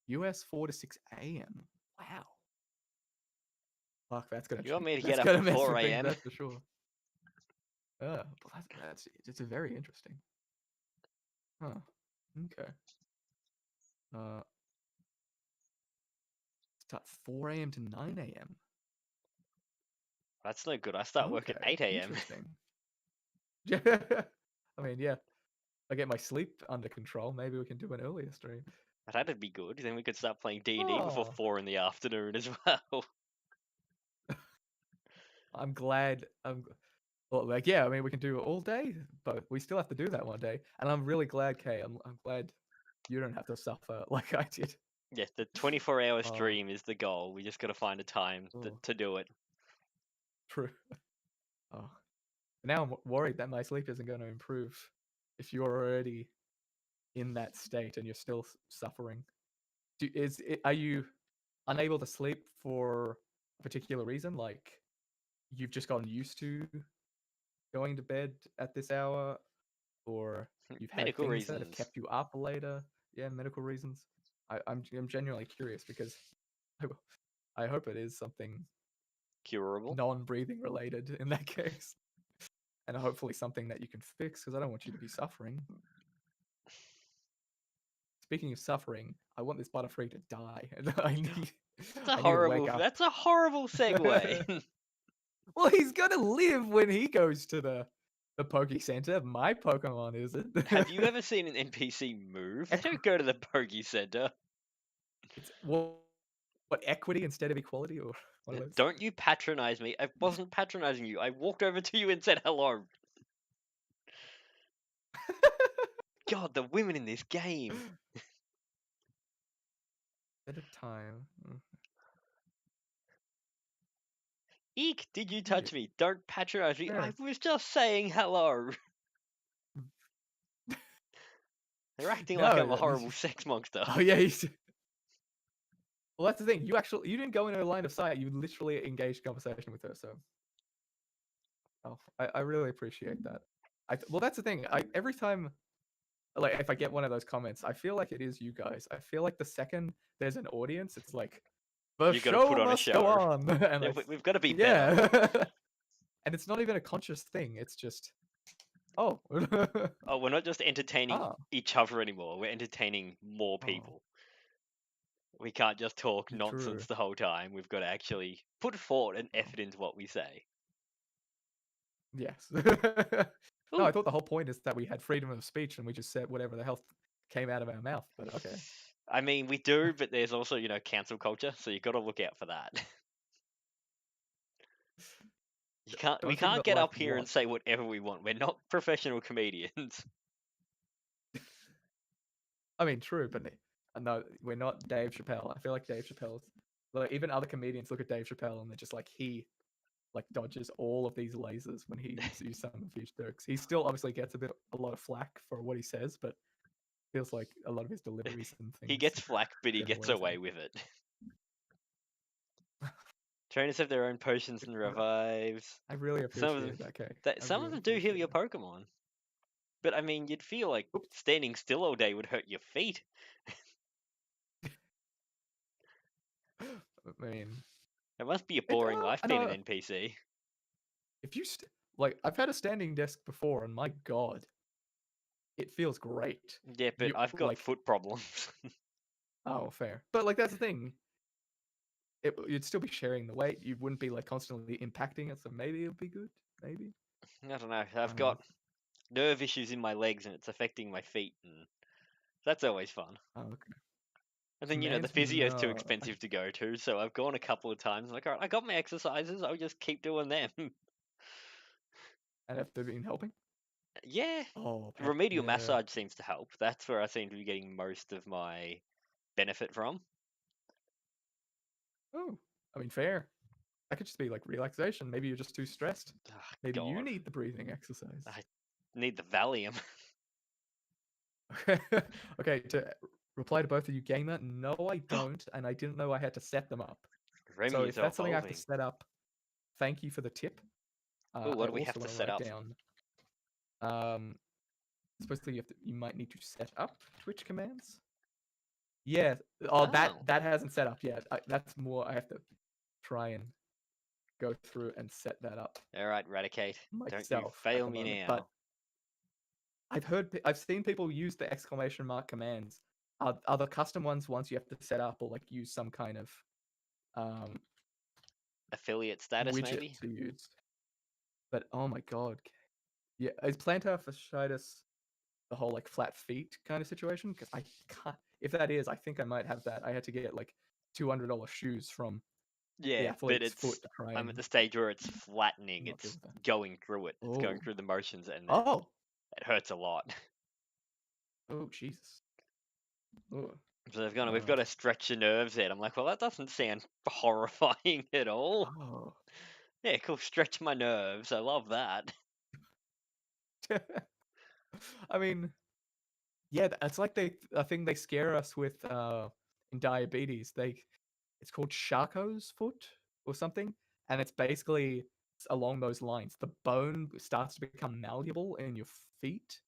US 4 to 6 a.m. Wow. Fuck, that's gonna You want me to that's get up gonna at mess 4 with things, a.m.? that's for sure. But that's it's very interesting. Huh. Okay. Uh, start 4 a.m. to 9 a.m. That's no good. I start work at Okay, 8 a.m. interesting. Yeah, I mean, yeah. I get my sleep under control. Maybe we can do an earlier stream. That'd be good. Then we could start playing D&D before Oh, 4 in the afternoon as well. I'm glad. Well, like, yeah. I mean, we can do it all day, but we still have to do that one day. And I'm really glad, Kay. I'm glad you don't have to suffer like I did. Yes, the 24-hour Oh, stream is the goal. We just got to find a time oh, to do it. true. Oh, now I'm worried that my sleep isn't going to improve if you're already in that state and you're still suffering. Are you unable to sleep for a particular reason? Like you've just gotten used to going to bed at this hour, or you've had Medical things that have reasons. kept you up later? Yeah, medical reasons. I'm genuinely curious because I, I hope it is something Curable. non-breathing related in that case, and hopefully something that you can fix because I don't want you to be suffering. Speaking of suffering, I want this Butterfree to die. I need to wake up. That's a horrible segue. Well, he's gonna live when he goes to the Poke Center. My Pokemon isn't. Have you ever seen an NPC move? They don't go to the Poke Center. It's what equity instead of equality, or one of those? Don't you patronize me. I wasn't patronizing you. I walked over to you and said hello. God, the women in this game. At a time. Eek, did you Yeah. touch me? Don't patronize me. I Yeah. was just saying hello. They're acting like I'm a No. horrible sex monster. Oh yeah. Well, that's the thing. You didn't go into a line of sight. You literally engaged conversation with her. So, I really appreciate that. Well, that's the thing. Every time, like, if I get one of those comments, I feel like it is you guys. I feel like the second there's an audience, it's like the You gotta put show on a must go show. on, and Yeah, we've got to be better. yeah. And it's not even a conscious thing. It's just, oh, Oh, we're not just entertaining ah, each other anymore. We're entertaining more oh, people. We can't just talk nonsense true. the whole time. We've got to actually put thought and Oh, effort into what we say. yes. No, Ooh. I thought the whole point is that we had freedom of speech and we just said whatever the hell came out of our mouth. But okay. I mean, we do, but there's also, cancel culture, so you've got to look out for that. We Don't think can't about get like up here and what. say whatever we want. We're not professional comedians. I mean, true, but no, we're not Dave Chappelle. I feel like Dave Chappelle's like even other comedians look at Dave Chappelle and they're just like he like dodges all of these lasers when he uses some of his jokes. He still obviously gets a lot of flack for what he says, but feels like a lot of his deliveries and He things gets flack, but he get gets away with away it. with it. Trainers have their own potions and revives. I really Some of them, appreciate that, Kay. I some of really them do heal appreciate your that. Pokemon. But I mean, you'd feel like Oops. standing still all day would hurt your feet. I mean, It must be a boring life I being know an NPC. if you like, I've had a standing desk before, and my God, it feels great. Yeah, but You I've got like, foot problems. oh, fair, but like that's the thing. You'd still be sharing the weight. You wouldn't be like constantly impacting it, so maybe it would be good. Maybe I don't know. I I've don't know. got nerve issues in my legs and it's affecting my feet, and that's always fun. Oh, okay. And then, the Man's physio's too no, expensive to go to, so I've gone a couple of times. I'm like, all right, I got my exercises, I'll just keep doing them. and have they been helping? Yeah, Oh, remedial yeah. massage seems to help. That's where I seem to be getting most of my benefit from. Oh, I mean, fair. That could just be like relaxation. Maybe you're just too stressed. Oh, Maybe you God. need the breathing exercise. I need the Valium. Okay, okay. To reply to both of you, gamer, no, I don't, and I didn't know I had to set them up. So Remy is if that's something I have to evolving. set up, thank you for the tip. Oh, I what do we have also to want to set write up? down. Um, supposedly you might need to set up Twitch commands. Yeah. Oh, Oh. that hasn't set up yet. That's more. I have to try and go through and set that up All right, Radicate. Don't you myself at fail the me moment. now. But I've seen people use the exclamation mark commands. Are the custom ones you have to set up or like use some kind of um Affiliate status, widget maybe? to use? But oh my god, yeah, is plantar fasciitis the whole like flat feet kind of situation? Because I can't. If that is, I think I might have that. I had to get like $200 shoes from the Yeah, but athlete's foot to try I'm at and the stage where it's flattening. not deal It's with that. going through it. It's going Oh, through the motions, and oh, it hurts a lot. oh, Jesus. Oh, So we've got to stretch your nerves out. I'm like, well, that doesn't sound horrifying at all. oh. Yeah, cool. Stretch my nerves. I love that. I mean, yeah, it's like I think they scare us with in diabetes. It's called Charcot's foot or something, and it's basically along those lines. The bone starts to become malleable in your feet,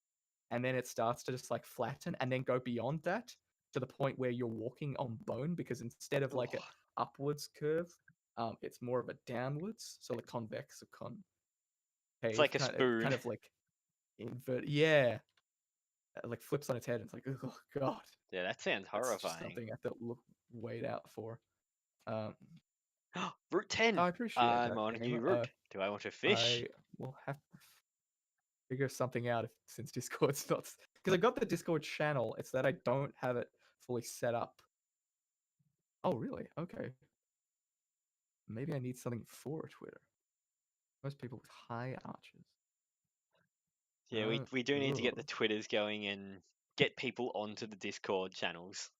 and then it starts to just like flatten and then go beyond that to the point where you're walking on bone because instead of like Ugh. an upwards curve, it's more of a downwards, so the convex or It's concave like a kind spoon. of like invert. Yeah, like flips on its head. And it's like, oh god, Yeah, that sounds that's just horrifying. something I have to wait out for. Um, Route 10. I appreciate I'm that, on a new gamer. route. Do I want to fish? I will have to figure something out since Discord's not because I got the Discord channel. It's that I don't have it fully set up. Oh, really? Okay. Maybe I need something for Twitter. Most people with high arches. Yeah, we do need to get the Ugh. Twitters going and get people onto the Discord channels.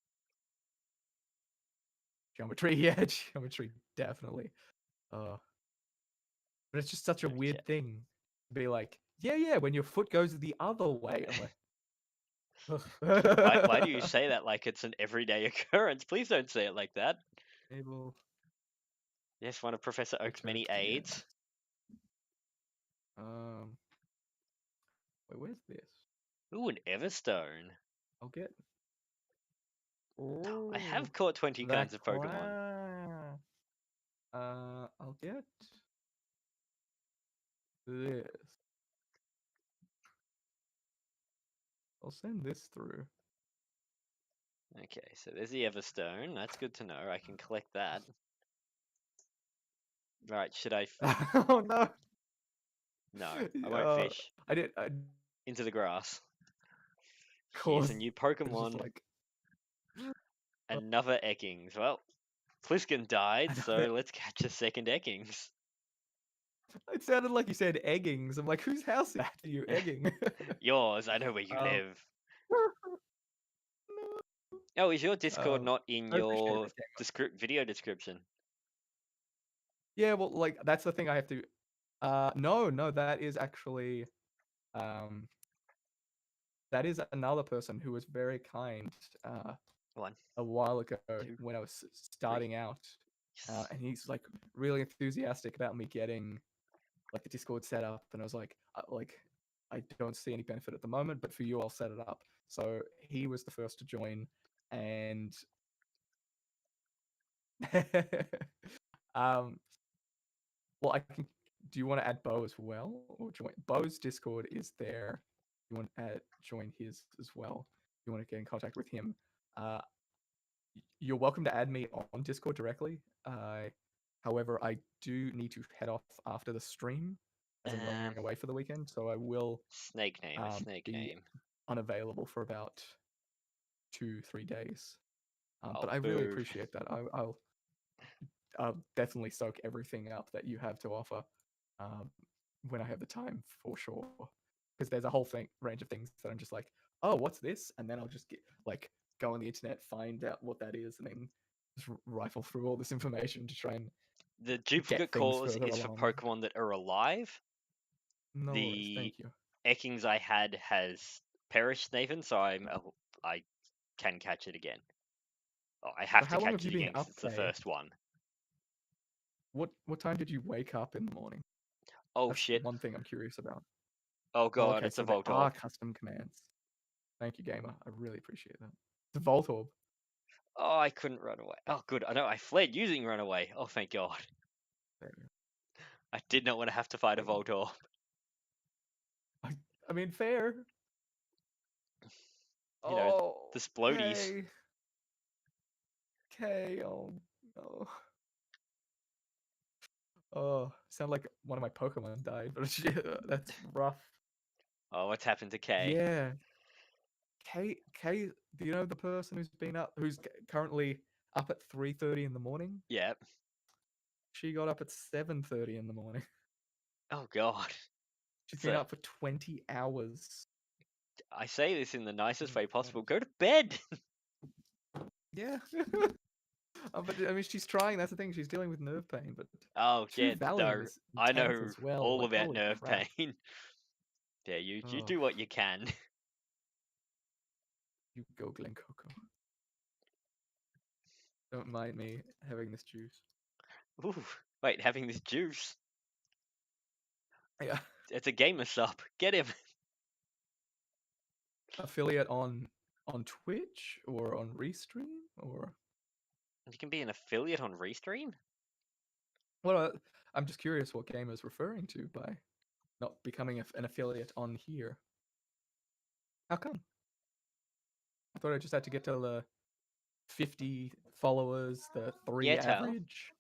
Geometry, yeah, geometry, definitely. But it's just such a Okay. weird thing to be like, yeah, when your foot goes the other way. I'm like, Why do you say that like it's an everyday occurrence? Please don't say it like that. able Yes, one of Professor Oak's Twitter many commands. aides. Um, wait, where's this? Ooh, an Everstone. I'll get. I Oh, have caught 20 that kinds of Pokemon. class. I'll get this. I'll send this through. Okay, so there's the Everstone. That's good to know. I can collect that. Right, should I? Oh no! No, I won't fish. I did. Into the grass. Here's Course, a new it's just Pokemon. like Another Ekings. Well, Pliskin died, so another. let's catch a second Ekings. It sounded like you said eggings. I'm like, whose house is that? You egging? Yours, I know where you um, live. no. Oh, is your Discord not in I appreciate your that, video description? yeah, well, like that's the thing I have to. No, that is actually, um, that is another person who was very kind. One, A while ago two, when I was three. starting out, Yes. and he's like really enthusiastic about me getting like the Discord set up, and I was like, I don't see any benefit at the moment, but for you, I'll set it up. So he was the first to join, and um, well, I can. Do you want to add Bo as well, or join Bo's Discord is there? You want to join his as well? You want to get in contact with him? Uh, you're welcome to add me on Discord directly. However, I do need to head off after the stream as I'm going away for the weekend, so I will Snake name, a snake be name. unavailable for about 2-3 days. Oh, But I really boo. appreciate that. I'll definitely soak everything up that you have to offer um, when I have the time for sure. Because there's a whole range of things that I'm just like, oh, what's this? And then I'll just get like go on the internet, find out what that is, and then just rifle through all this information to try and The get duplicate things cause further is for along. Pokemon that are alive. No worries, The thank you. Ekings I had has perished, Nathan, so I can catch it again. Oh, I So have to how long have catch you it again been because up, it's the Kay? first one. What time did you wake up in the morning? Oh That's shit. one thing I'm curious about. Oh Oh, god, okay, it's a so there are Voltorb. custom commands. Thank you, gamer. I really appreciate that. The Voltorb. Oh, I couldn't run away. Oh, good. I know I fled using run away. Oh, thank god. There we go. I did not want to have to fight a Voltorb. I mean, fair. You know, Oh, the Splodies. okay. Okay, oh no. Oh, sound like one of my Pokemon died, but yeah, that's rough. Oh, what's happened to Kay? Yeah. Kay, do you know the person who's currently up at 3:30 in the morning? Yep. She got up at 7:30 in the morning. Oh god. She's been So up for 20 hours. I say this in the nicest way 20 possible. hours. Go to bed. Yeah. But I mean, she's trying. That's the thing. She's dealing with nerve pain, but Oh True yeah, Valium no. is I intense know as well. all Like, about holy nerve crap. pain. Yeah, you Oh, do what you can. you go, Glen Coco. Don't mind me having this juice. Ooh, wait, having this juice. Yeah. It's a gamer sub. Get him. Affiliate on Twitch or on Restream or You can be an affiliate on Restream? well, I'm just curious what gamer's referring to by not becoming an affiliate on here. How come? I thought I just had to get to the 50 followers, the 3 Yeah, tell. average.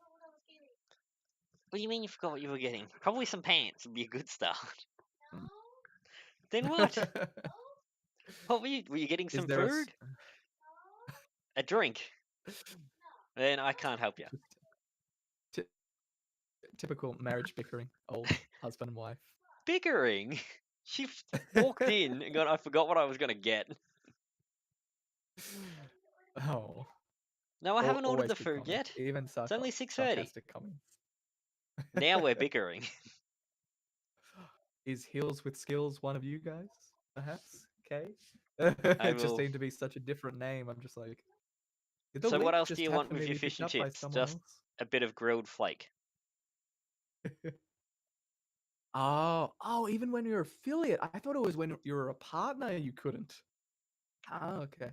What do you mean you forgot what you were getting? Probably some pants would be a good start. Hmm. Then what? What were you? Were you getting Is some there a food? A drink? Then I can't help you. Just typical marriage bickering, old husband and wife. Bickering? She walked in and gone, I forgot what I was going to get. Oh, No, I haven't ordered always the good food comments, yet. even It's only 6:30. sarcastic comments. Now we're bickering. Is Heels with Skills one of you guys, perhaps? Okay. I It just will. seemed to be such a different name. I'm just like, did the So what link else do just you want happen with to your be fish picked and up by chips? someone Just else? a bit of grilled flake. Oh, even when you're affiliate, I thought it was when you're a partner you couldn't. Ah, okay.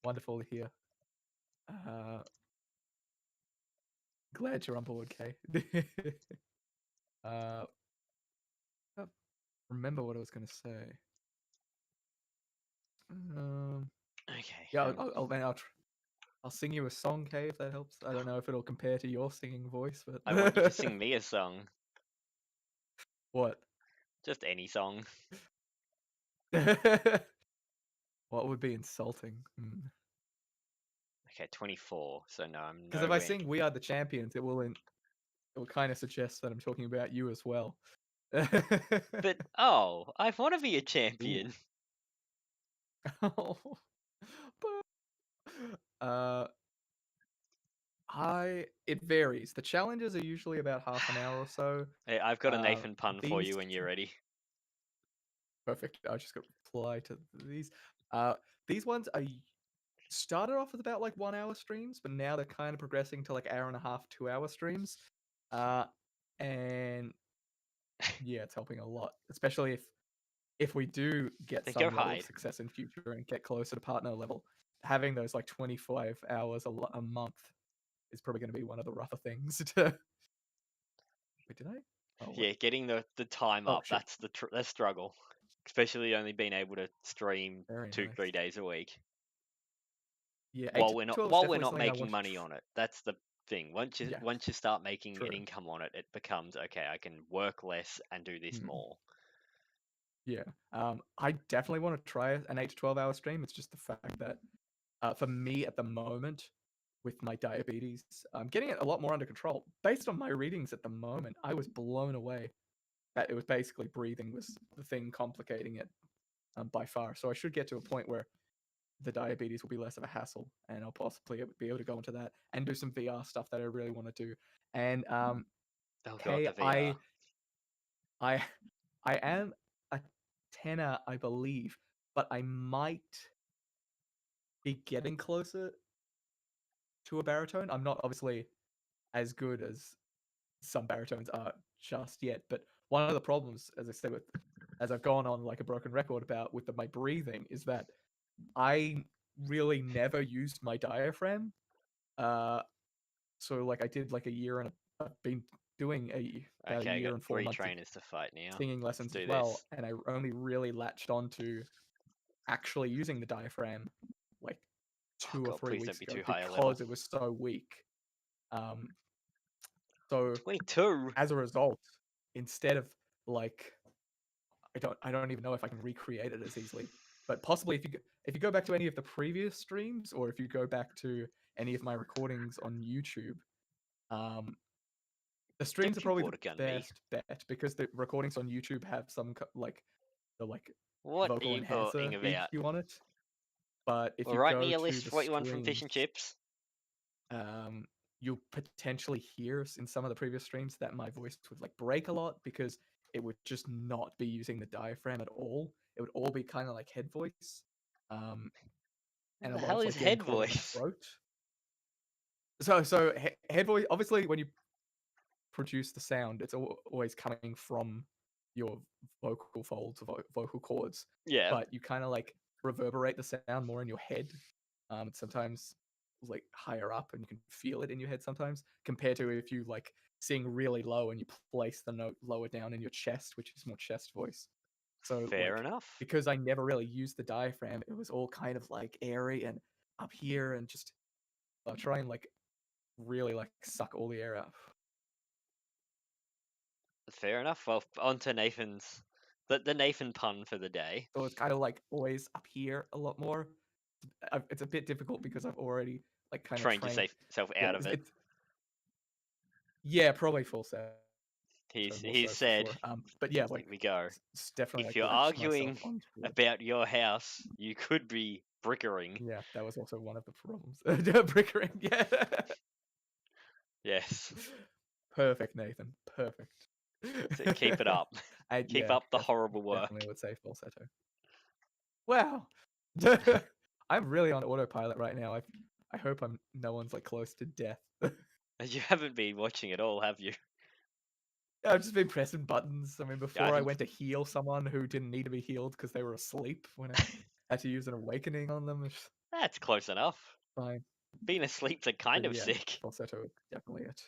Wonderful to hear. Glad you're on board, Kay. uh, can't remember what I was gonna say. Okay. Yeah, I'll sing you a song, Kay, if that helps. I don't know if it'll compare to your singing voice, but I want you to sing me a song. what? Just any song. What would be insulting? Okay, 24. So no, I'm Because if I nowhere. sing "We Are the Champions," it will kind of suggest that I'm talking about you as well. But oh, I want to be a Ooh. champion. Oh. Uh, it varies. The challenges are usually about half an hour or so. Hey, I've got a Nathan pun for These you when you're ready. perfect. I just got to reply to these. These ones I started off with about like 1 hour streams, but now they're kind of progressing to like hour and a half, 2 hour streams. And yeah, it's helping a lot, especially if we do get Then go some level of hide. success in future and get closer to partner level. Having those like 25 hours a month is probably going to be one of the rougher things to. Wait, did I? Oh, Yeah, getting the time oh up, shit. that's the struggle. Especially only being able to stream Very 2-3 nice. days a week. Yeah, 8 While to we're not 12 is while we're definitely not something I making want to. money on it. That's the thing. Yeah, Once you start making an true. income on it, it becomes okay, I can work less and do this Mm, more. yeah. I definitely want to try an 8 to 12 hour stream. It's just the fact that for me at the moment, with my diabetes, I'm getting it a lot more under control. Based on my readings at the moment, I was blown away that it was basically breathing was the thing complicating it by far. So I should get to a point where the diabetes will be less of a hassle, and I'll possibly be able to go into that and do some VR stuff that I really want to do. And Oh god, Kay, the VR. I I am a tenor, I believe, but I might be getting closer to a baritone. I'm not obviously as good as some baritones are just yet, but one of the problems, as I said, with as I've gone on like a broken record about with my breathing, is that I really never used my diaphragm. So like I did like a year and I've been doing about a Okay, I year got and 4 three months of trainers to fight now. singing Let's lessons as do well, this. and I only really latched onto actually using the diaphragm like Oh 2 or god, 3 please don't weeks be ago too high a level. because it was so weak. Um, so 22. as a result, instead of like I don't even know if I can recreate it as easily, but possibly if you go back to any of the previous streams or if you go back to any of my recordings on YouTube, um, the streams are Don't you probably the water gun me. best bet because the recordings on YouTube have some like the What are vocal you talking enhancer about? EQ on it. But if Well, you write go me a to list the of what you want from fish streams, and chips. you'll potentially hear in some of the previous streams that my voice would like break a lot because it would just not be using the diaphragm at all. It would all be kind of like head voice, um, What and a the lot hell of is like getting head caught up in my voice? throat. So head voice, obviously, when you produce the sound, it's always coming from your vocal folds, vocal cords, Yeah, but you kind of like reverberate the sound more in your head. Sometimes like higher up, and you can feel it in your head sometimes, compared to if you like sing really low and you place the note lower down in your chest, which is more chest voice. So fair like enough. because I never really used the diaphragm, it was all kind of like airy and up here, and just I'll try and like really like suck all the air out. Fair enough. Well, on to Nathan's the Nathan pun for the day. So it's kind of like always up here a lot more. It's a bit difficult because I've already like kind of Trained trained. yourself Yeah, out of it. yeah, probably full set. More He's so for said, sure. But yeah, here like we go. it's definitely If like you're latched myself arguing onto it. about your house, you could be brickering. Yeah, that was also one of the problems. Brickering, yeah. Yes. Perfect, Nathan. Perfect. So keep it up. Keep Yeah, up the horrible definitely work. would say falsetto. Wow. I'm really on autopilot right now. I hope no one's like close to death. You haven't been watching at all, have you? I've just been pressing buttons. I mean, Yeah, I before I think went to heal someone who didn't need to be healed because they were asleep when I had to use an awakening on them. It's that's close enough. fine. Being asleep's a kind But of yeah, sick. falsetto is definitely it.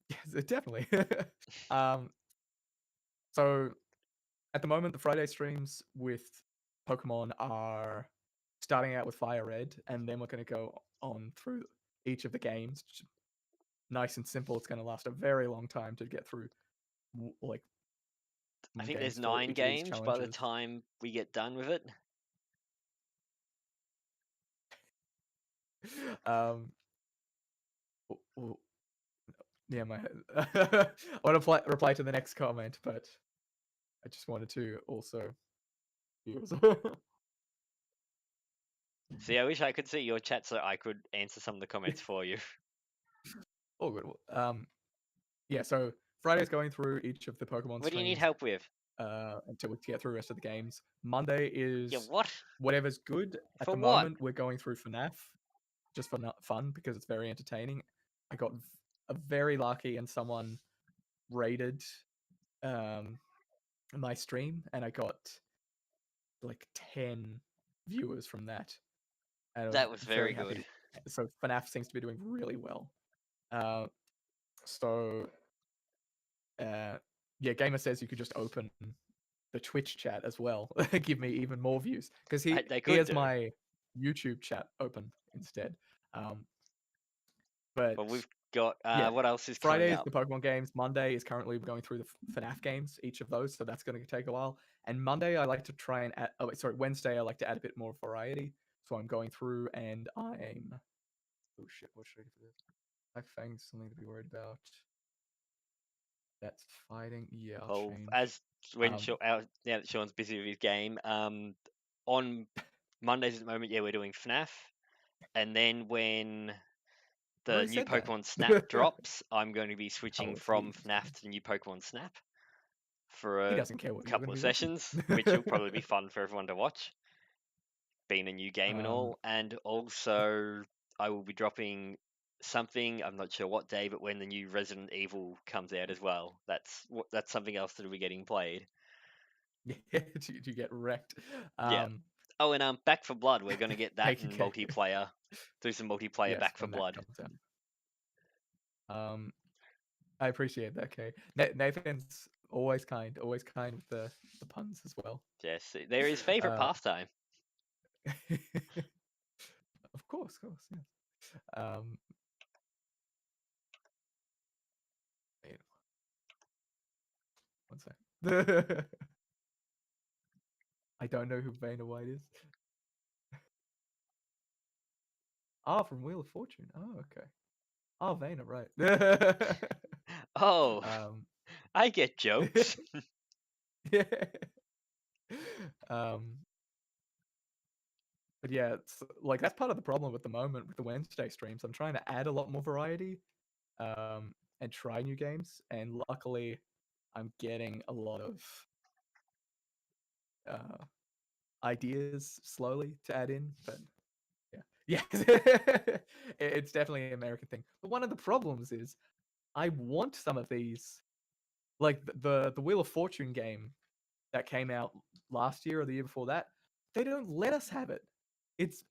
Yes, definitely. um, so at the moment, the Friday streams with Pokemon are starting out with Fire Red, and then we're going to go on through each of the games. Nice and simple. It's going to last a very long time to get through like I think there's games for 9 each of these games by the challenges. time we get done with it. um, yeah, my I want to reply to the next comment, but I just wanted to also use. See, I wish I could see your chat so I could answer some of the comments for you. Oh, good. Yeah. So Friday's going through each of the Pokemon What do you need streams help with? until we get through the rest of the games. Monday Yeah, is what? whatever's good. At For the what? moment, we're going through FNAF just for fun because it's very entertaining. I got very lucky and someone rated um, my stream, and I got like 10 viewers from that. And I was That was very very good. happy. So FNAF seems to be doing really well. Uh, so yeah, Gamer says you could just open the Twitch chat as well, give me even more views because They he could has do. my YouTube chat open instead. But But we've got yeah, what else is coming Friday is up? the Pokemon games. Monday is currently going through the FNAF games, each of those, so that's going to take a while. And Monday I like to try and add. Oh, sorry, Wednesday I like to add a bit more variety. So I'm going through and I'm. Oh shit! What should I do for this? I found something to be worried about. That's fighting. Yeah, I'll Well, change. as when Um, now that Sean's busy with his game, on Mondays at the moment, yeah, we're doing FNAF, and then when I the already new said that. Pokemon Snap drops, I'm going to be Oh, switching it's from really FNAF to the new Pokemon Snap for he a doesn't care what you're couple going of to be sessions, which will watching. probably be fun for everyone to watch, being a new game and um, all. And also, I will be dropping something. I'm not sure what day, but when the new Resident Evil comes out as well, that's something else that will be getting played. Yeah, you get wrecked. Yeah. Oh, and Back for Blood, we're gonna get that in KKK. multiplayer. Do some multiplayer Yes, Back for when that Blood. comes out. I appreciate that, Kay. Nathan's always kind with the puns as well. Yes, they're his favorite Uh, pastime. of course, yeah. Um, wait, one sec. I don't know who Vanna White is. Ah, from Wheel of Fortune. Oh, okay. Oh, Vanna, right. Oh, I get jokes. Yeah. Um, but yeah, it's like that's part of the problem at the moment with the Wednesday streams. I'm trying to add a lot more variety, and try new games, and luckily, I'm getting a lot of ideas slowly to add in. But yeah, it's definitely an American thing. But one of the problems is I want some of these, like the Wheel of Fortune game that came out last year or the year before that. They don't let us have it. It's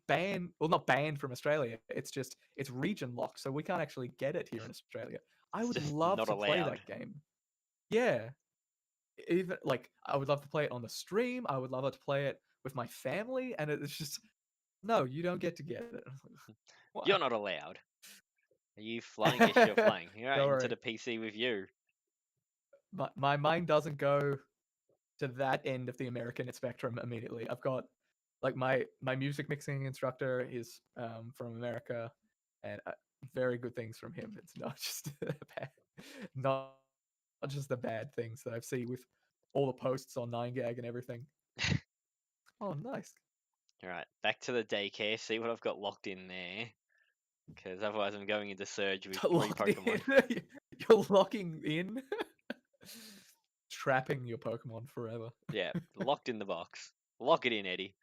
banned, well, not banned from Australia. It's just it's region locked, so we can't actually get it here in Australia. I It's would just love not to play allowed. that game. Yeah, even like I would love to play it on the stream. I would love to play it with my family, and it's just no, you don't get to get it. You're Why? not allowed. Are you flying? Yes, you're flying. You're right Don't into worry, the PC with you. my mind doesn't go to that end of the American spectrum immediately. I've got like my music mixing instructor is from America, and very good things from him. It's not just bad, not just the bad things that I've seen with all the posts on 9gag and everything. Oh, nice. All right, back to the daycare. See what I've got locked in there. Because otherwise, I'm going into Surge with 3 Locked Pokemon. in. You're locking in, trapping your Pokemon forever. Yeah, locked in the box. Lock it in, Eddie.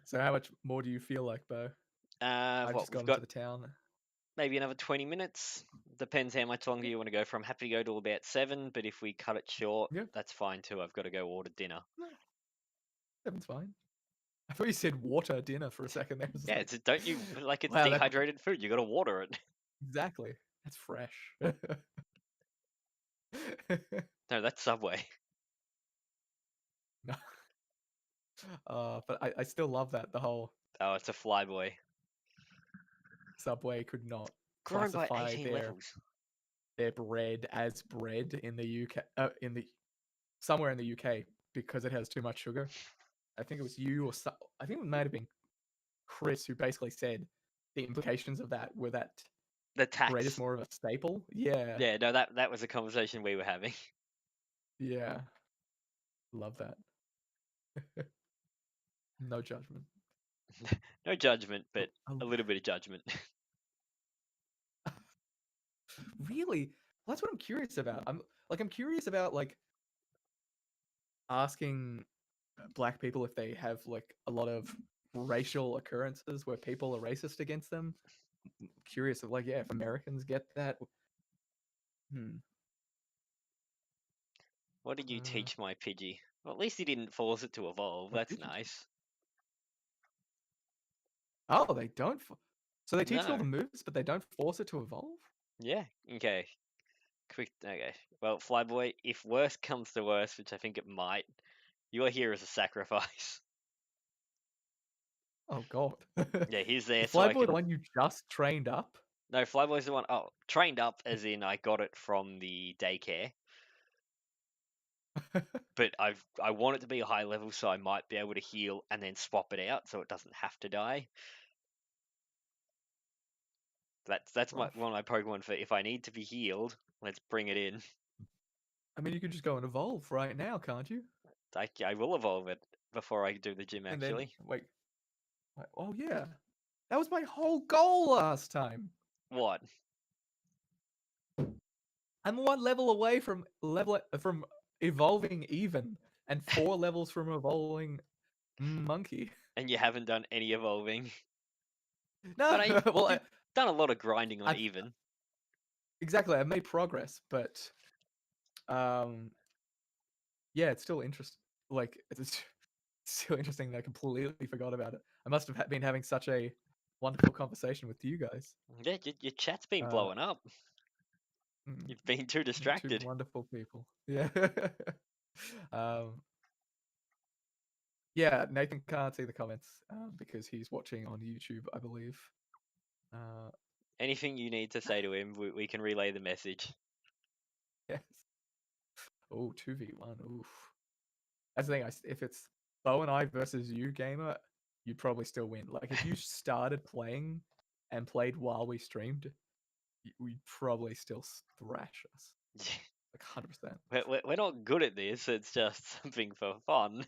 So how much more do you feel like, Bo? I've What just we've got got? into the town. Maybe another 20 minutes. Depends how much longer you want to go for. I'm happy to go to about 7, but if we cut it short, Yeah, that's fine too. I've got to go order dinner. no, seven's fine. I thought you said water dinner for a second there. I was Yeah, like, don't you like it's wow, that dehydrated food? You got to water it. exactly. That's fresh. No, that's Subway. No. But I still love that the whole Oh, it's a Flyboy. Subway could not Grown by classify 18 levels. their bread as bread in the UK, in the somewhere in the UK, because it has too much sugar. I think it was you or I think it might have been Chris who basically said the implications of that were that The bread is tax. more of a staple. Yeah, Yeah, no, that was a conversation we were having. yeah, love that. No judgment. No judgment, but Oh, a little bit of judgment. really? Well, that's what I'm curious about. I'm curious about like asking black people if they have like a lot of racial occurrences where people are racist against them. Curious of like, yeah, if Americans get that. Hmm. What did you Uh, teach my Pidgey? Well, at least he didn't force it to evolve. what That's did you? nice. Oh, they don't. So they teach you all No. the moves, but they don't force it to evolve. Yeah. Okay. Quick. Okay. Well, Flyboy, if worst comes to worst, which I think it might, you are here as a sacrifice. Oh God. Yeah, he's there Is so I Flyboy the can. one you just trained up? No, Flyboy's the one. Oh, trained up as in I got it from the daycare. But I want it to be a high level, so I might be able to heal and then swap it out, so it doesn't have to die. That's Rough. one of my Pokemon for if I need to be healed, let's bring it in. I mean, you can just go and evolve right now, can't you? I will evolve it before I do the gym. And then Actually, wait. Oh yeah, that was my whole goal last time. what? I'm one level away from evolving even, and 4 levels from evolving monkey. And you haven't done any evolving. No, But I well, you've done a lot of grinding on I've even. exactly. I've made progress, but um, yeah, it's still interesting. Like it's still interesting that I completely forgot about it. I must have been having such a wonderful conversation with you guys. Yeah, your chat's been Uh, blowing up. mm, You've been too you're two distracted. wonderful people. Yeah. um, yeah, Nathan can't see the comments because he's watching on YouTube, I believe. Uh, Anything you need to say to him, we can relay the message. yes. Oh, 2v1. Oof. That's the thing. If it's Bo and I versus you, gamer, you'd probably still win. Like if you started playing and played while we streamed, we'd probably still thrash us. Like 100%. We're not good at this. It's just something for fun.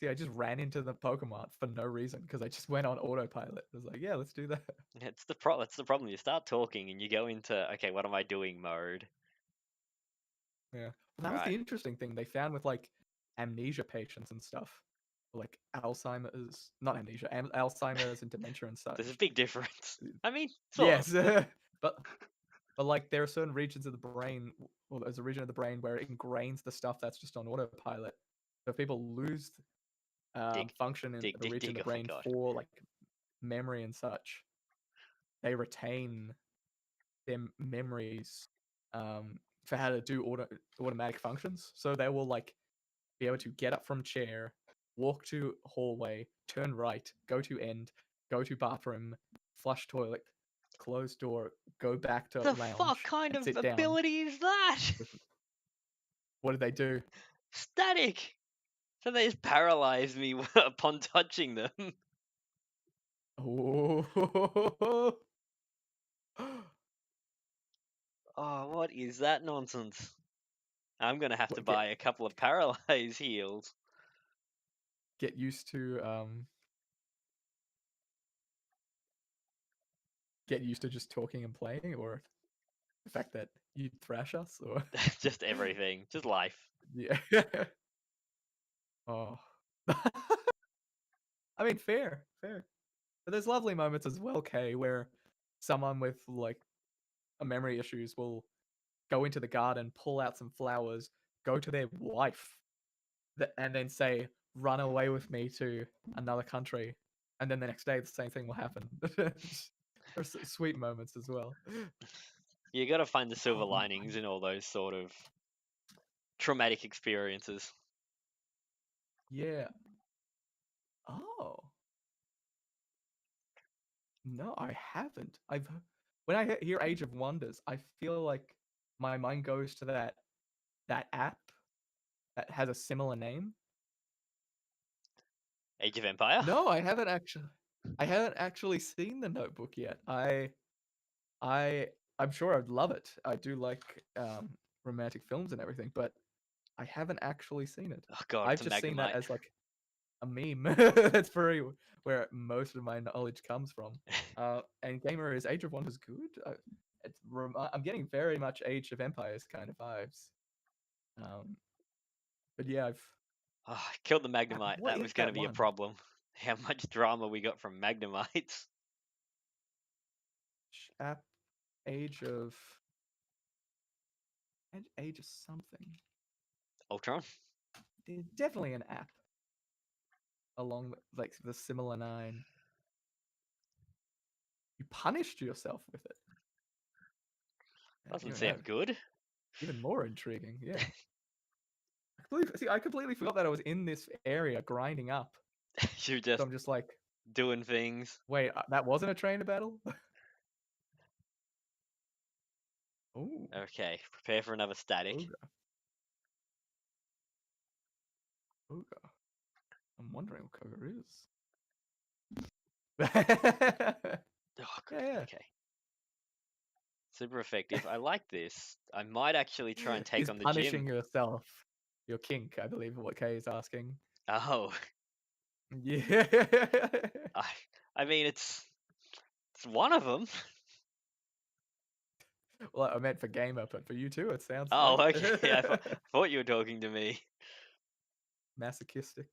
See, I just ran into the Pokemon for no reason because I just went on autopilot. I was like, yeah, let's do that. It's the It's the problem. You start talking and you go into okay, what am I doing mode. Yeah. Well, All that was the right, interesting thing they found with like amnesia patients and stuff. Like Alzheimer's, not amnesia, Alzheimer's and dementia and there's a such. big difference. I mean, sort Yes. of. but like there are certain regions of the brain, well, there's a region of the brain where it ingrains the stuff that's just on autopilot. So if people lose Dig, function in dig, a dig, region dig. of the Oh my brain god. for like memory and such, they retain their memories for how to do automatic functions. So they will like be able to get up from chair, walk to hallway, turn right, go to end, go to bathroom, flush toilet, close door, go back to The fuck lounge, kind and of sit down. ability is that? What did they do? Static. So they just paralyze me upon touching them. Oh, Oh, what is that nonsense? I'm gonna have to what, buy a couple of paralyze heals. get used to just talking and playing, or the fact that you thrash us, or Just everything. Just life. yeah. Oh, I mean, fair. But there's lovely moments as well, Kay, where someone with like a memory issues will go into the garden, pull out some flowers, go to their wife, and then say, "Run away with me to another country," and then the next day the same thing will happen. There's sweet moments as well. You gotta find the silver Oh linings in all those sort of traumatic experiences. yeah. Oh no, I haven't. When I hear Age of Wonders, I feel like my mind goes to that app that has a similar name. Age of Empire? No, I haven't actually seen the Notebook yet. I I'm sure I'd love it. I do like romantic films and everything, but I haven't actually seen it. Oh god, I've it's a just seen that Magnemite. as like a meme. That's very where most of my knowledge comes from. And gamer is Age of Wonders good? I'm getting very much Age of Empires kind of vibes. Um, but yeah, Oh, I killed the Magnemite. what That is was gonna that be a one? problem. How much drama we got from Magnemites. App Age of Age of something. Ultron? There's definitely an app along like the similar nine. You punished yourself with it. Doesn't Even sound good. even more intriguing. Yeah. I completely forgot that I was in this area grinding up. You're So just I'm just like, doing things. wait, that wasn't a trainer battle? Oh, Okay, prepare for another static. Ogre. Ogre. I'm wondering what Ogre is. yeah, Oh, good. yeah. Okay. Super effective. I like this. I might actually try and take Is on the punishing gym. yourself your kink, I believe, what Kay is asking. Oh, Yeah. I, I mean, it's one of them. Well, I meant for gamer, but for you too, it sounds Oh, like okay. I thought you were talking to me. masochistic.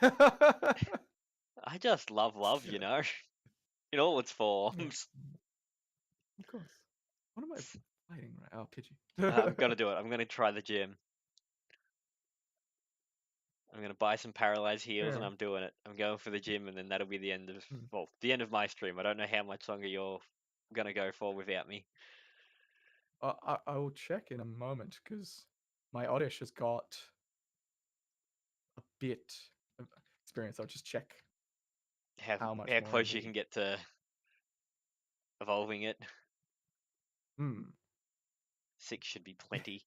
I just love, you know. in all its Yeah, forms. of course. What am I fighting right? Oh, Pidgey. I'm gonna do it. I'm gonna try the gym. I'm gonna buy some paralyzed heals, and Fair. I'm doing it. I'm going for the gym, and then that'll be the end of Hmm. the end of my stream. I don't know how much longer you're gonna go for without me. I will check in a moment because my Oddish has got a bit of experience. I'll just check how much How more I close you can need. get to evolving it. Hmm. 6 should be plenty.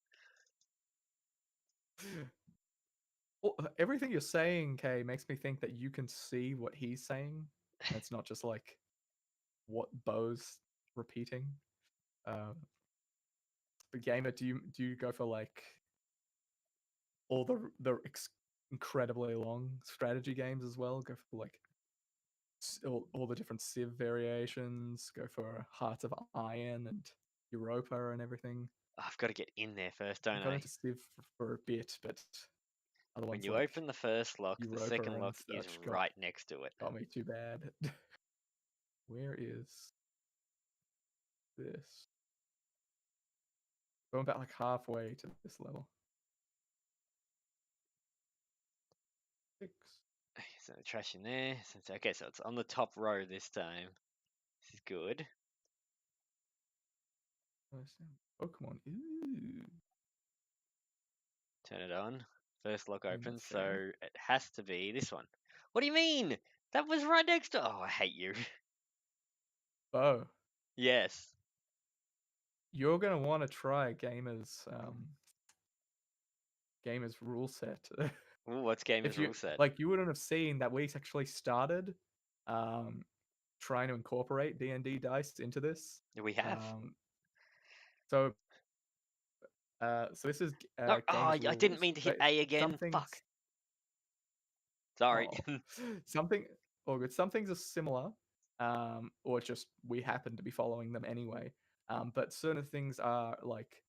Well, everything you're saying, Kay, makes me think that you can see what he's saying. And it's not just like what Bo's repeating. But Gamer, do you go for like all the incredibly long strategy games as well? Go for like all the different Civ variations. Go for Hearts of Iron and Europa and everything. I've got to get in there first, I don't got I? into Civ for a bit, but other When ones you like open the first lock, the Europa second and lock is such right next to it. got me too bad. Where is this? I'm about like halfway to this level. 6. So trash in there. Okay, so it's on the top row this time. This is good. Pokemon. Ooh. Turn it on. First lock I mean, opens, that's fair. so it has to be this one. What do you mean? That was right next to. Oh, I hate you. Bo, Yes. you're gonna want to try Gamer's rule set. Ooh, what's Gamer's If you rule set? like, you wouldn't have seen that we actually started um, trying to incorporate D&D dice into this. We have. Um, so so this is No, oh, I Gamer's didn't rules. mean to hit A again. Fuck. Something's Sorry. oh something all good. Some things are similar, or just we happen to be following them anyway. But certain things are like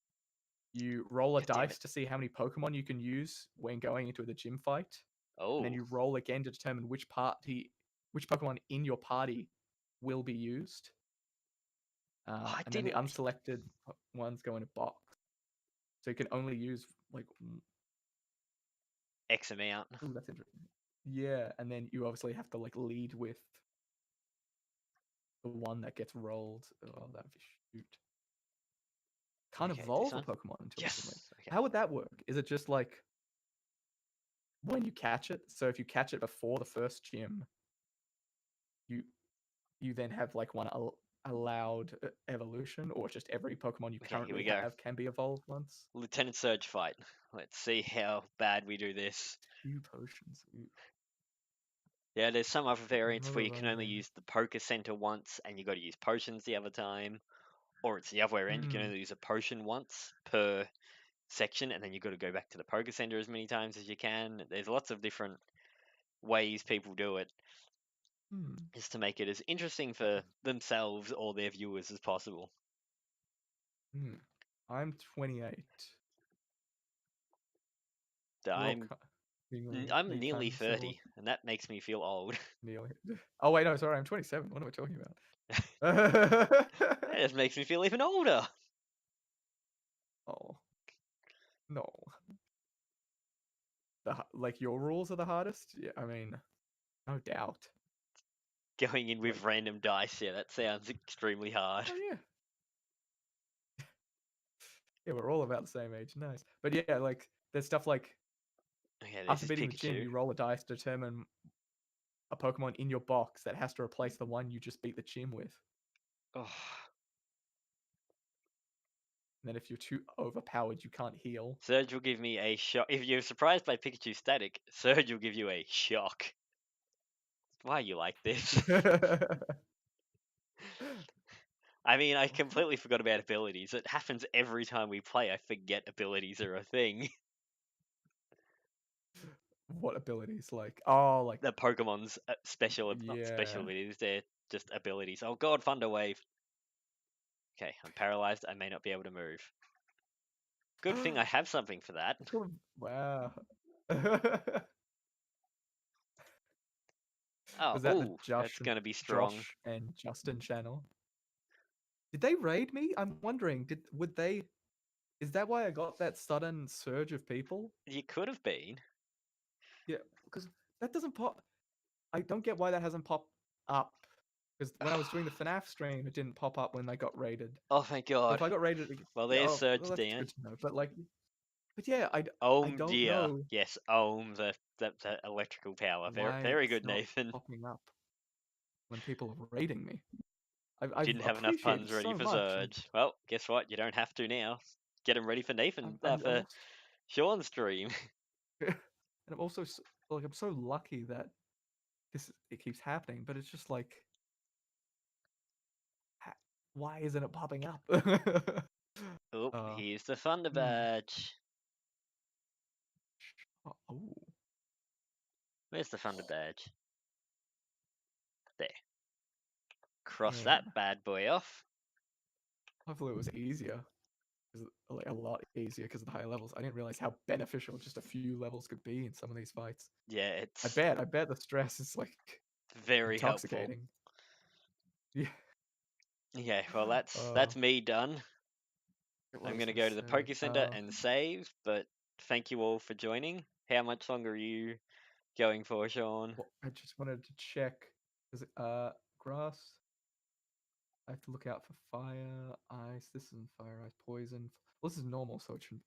you roll a God damn it. dice to see how many Pokemon you can use when going into the gym fight, and then Oh. you roll again to determine which Pokemon in your party will be used. Oh, I And then the didn't. unselected ones go in a box, so you can only use like. X amount. Ooh, that's interesting. Yeah, and then you obviously have to like lead with the one that gets rolled. Oh, that'd be shoot. Can't Okay, this evolve a one? Pokemon until the gym league. Yes. Okay. How would that work? Is it just like when you catch it? So if you catch it before the first gym, you you then have like one allowed evolution, or just every Pokemon you Okay, here we currently go. have can be evolved once? Lieutenant Surge fight. Let's see how bad we do this. 2 potions. Ooh, Yeah, there's some other variants another where you can only run. use the Poker Center once and you got to use potions the other time. Or it's the other way around, you can Hmm. only use a potion once per section and then you've got to go back to the Poker Center as many times as you can. There's lots of different ways people do it Hmm. just to make it as interesting for themselves or their viewers as possible. Hmm. I'm 28. We're all I'm being nearly kind of similar. 30 and that makes me feel old. Nearly. Oh wait, no, sorry, I'm 27. What am I talking That about? just makes me feel even older. Oh no. Like your rules are the hardest? Yeah, I mean, no doubt. Going in with Like, random dice, yeah, that sounds extremely hard. oh yeah. Yeah, we're all about the same age. Nice. But yeah, like there's stuff like Okay, this after is beating the gym, Pikachu. you roll a dice to determine a Pokemon in your box that has to replace the one you just beat the gym with. Oh, And then if you're too overpowered, you can't heal. Surge will give me a shock. If you're surprised by Pikachu's static, Surge will give you a shock. Why are you like this? I mean, I completely forgot about abilities. It happens every time we play. I forget abilities are a thing. What abilities? Like, oh, like, The Pokemon's not special yeah. abilities, they're just abilities. Oh god, Thunder Wave. Okay, I'm paralyzed. I may not be able to move. Good thing I have something for that. It's called, wow. Oh, Was that the that's gonna be strong. Josh and Justin channel? Did they raid me? I'm wondering. Would they? Is that why I got that sudden surge of people? You could have been. Yeah, because that doesn't pop. I don't get why that hasn't popped up. Because when I was doing the FNAF stream, it didn't pop up when I got raided. Oh my god. If I got raided, Well, yeah, there's oh, Surge well, that's Dan. good to know. But yeah, I Ohm don't dear. know Yes, ohm, the electrical power. Very, why very it's good, not Nathan. popping up when people are raiding me. Didn't I've have enough appreciated puns ready so for much, and Surge. Well, guess what? You don't have to now. Get them ready for Nathan, I'm for also, Sean's stream. and I'm also like I'm so lucky that it keeps happening. But it's just like, why isn't it popping up? Oh, uh, here's the Thunder hmm. Badge. Oh, Where's the Thunder Badge? There. Cross yeah. that bad boy off. Hopefully it was easier. Like a lot easier because of the higher levels. I didn't realize how beneficial just a few levels could be in some of these fights. Yeah, I it's bet the stress is like very helpful. intoxicating. Yeah. Okay, well that's Uh, me done. it I'm was gonna for go to the Surge. Poke Center and save, but thank you all for joining. How much longer are you going for, Sean? Well, I just wanted to check. Is it grass? I have to look out for fire, ice. This isn't fire, ice, poison. Well, this is normal, so it should.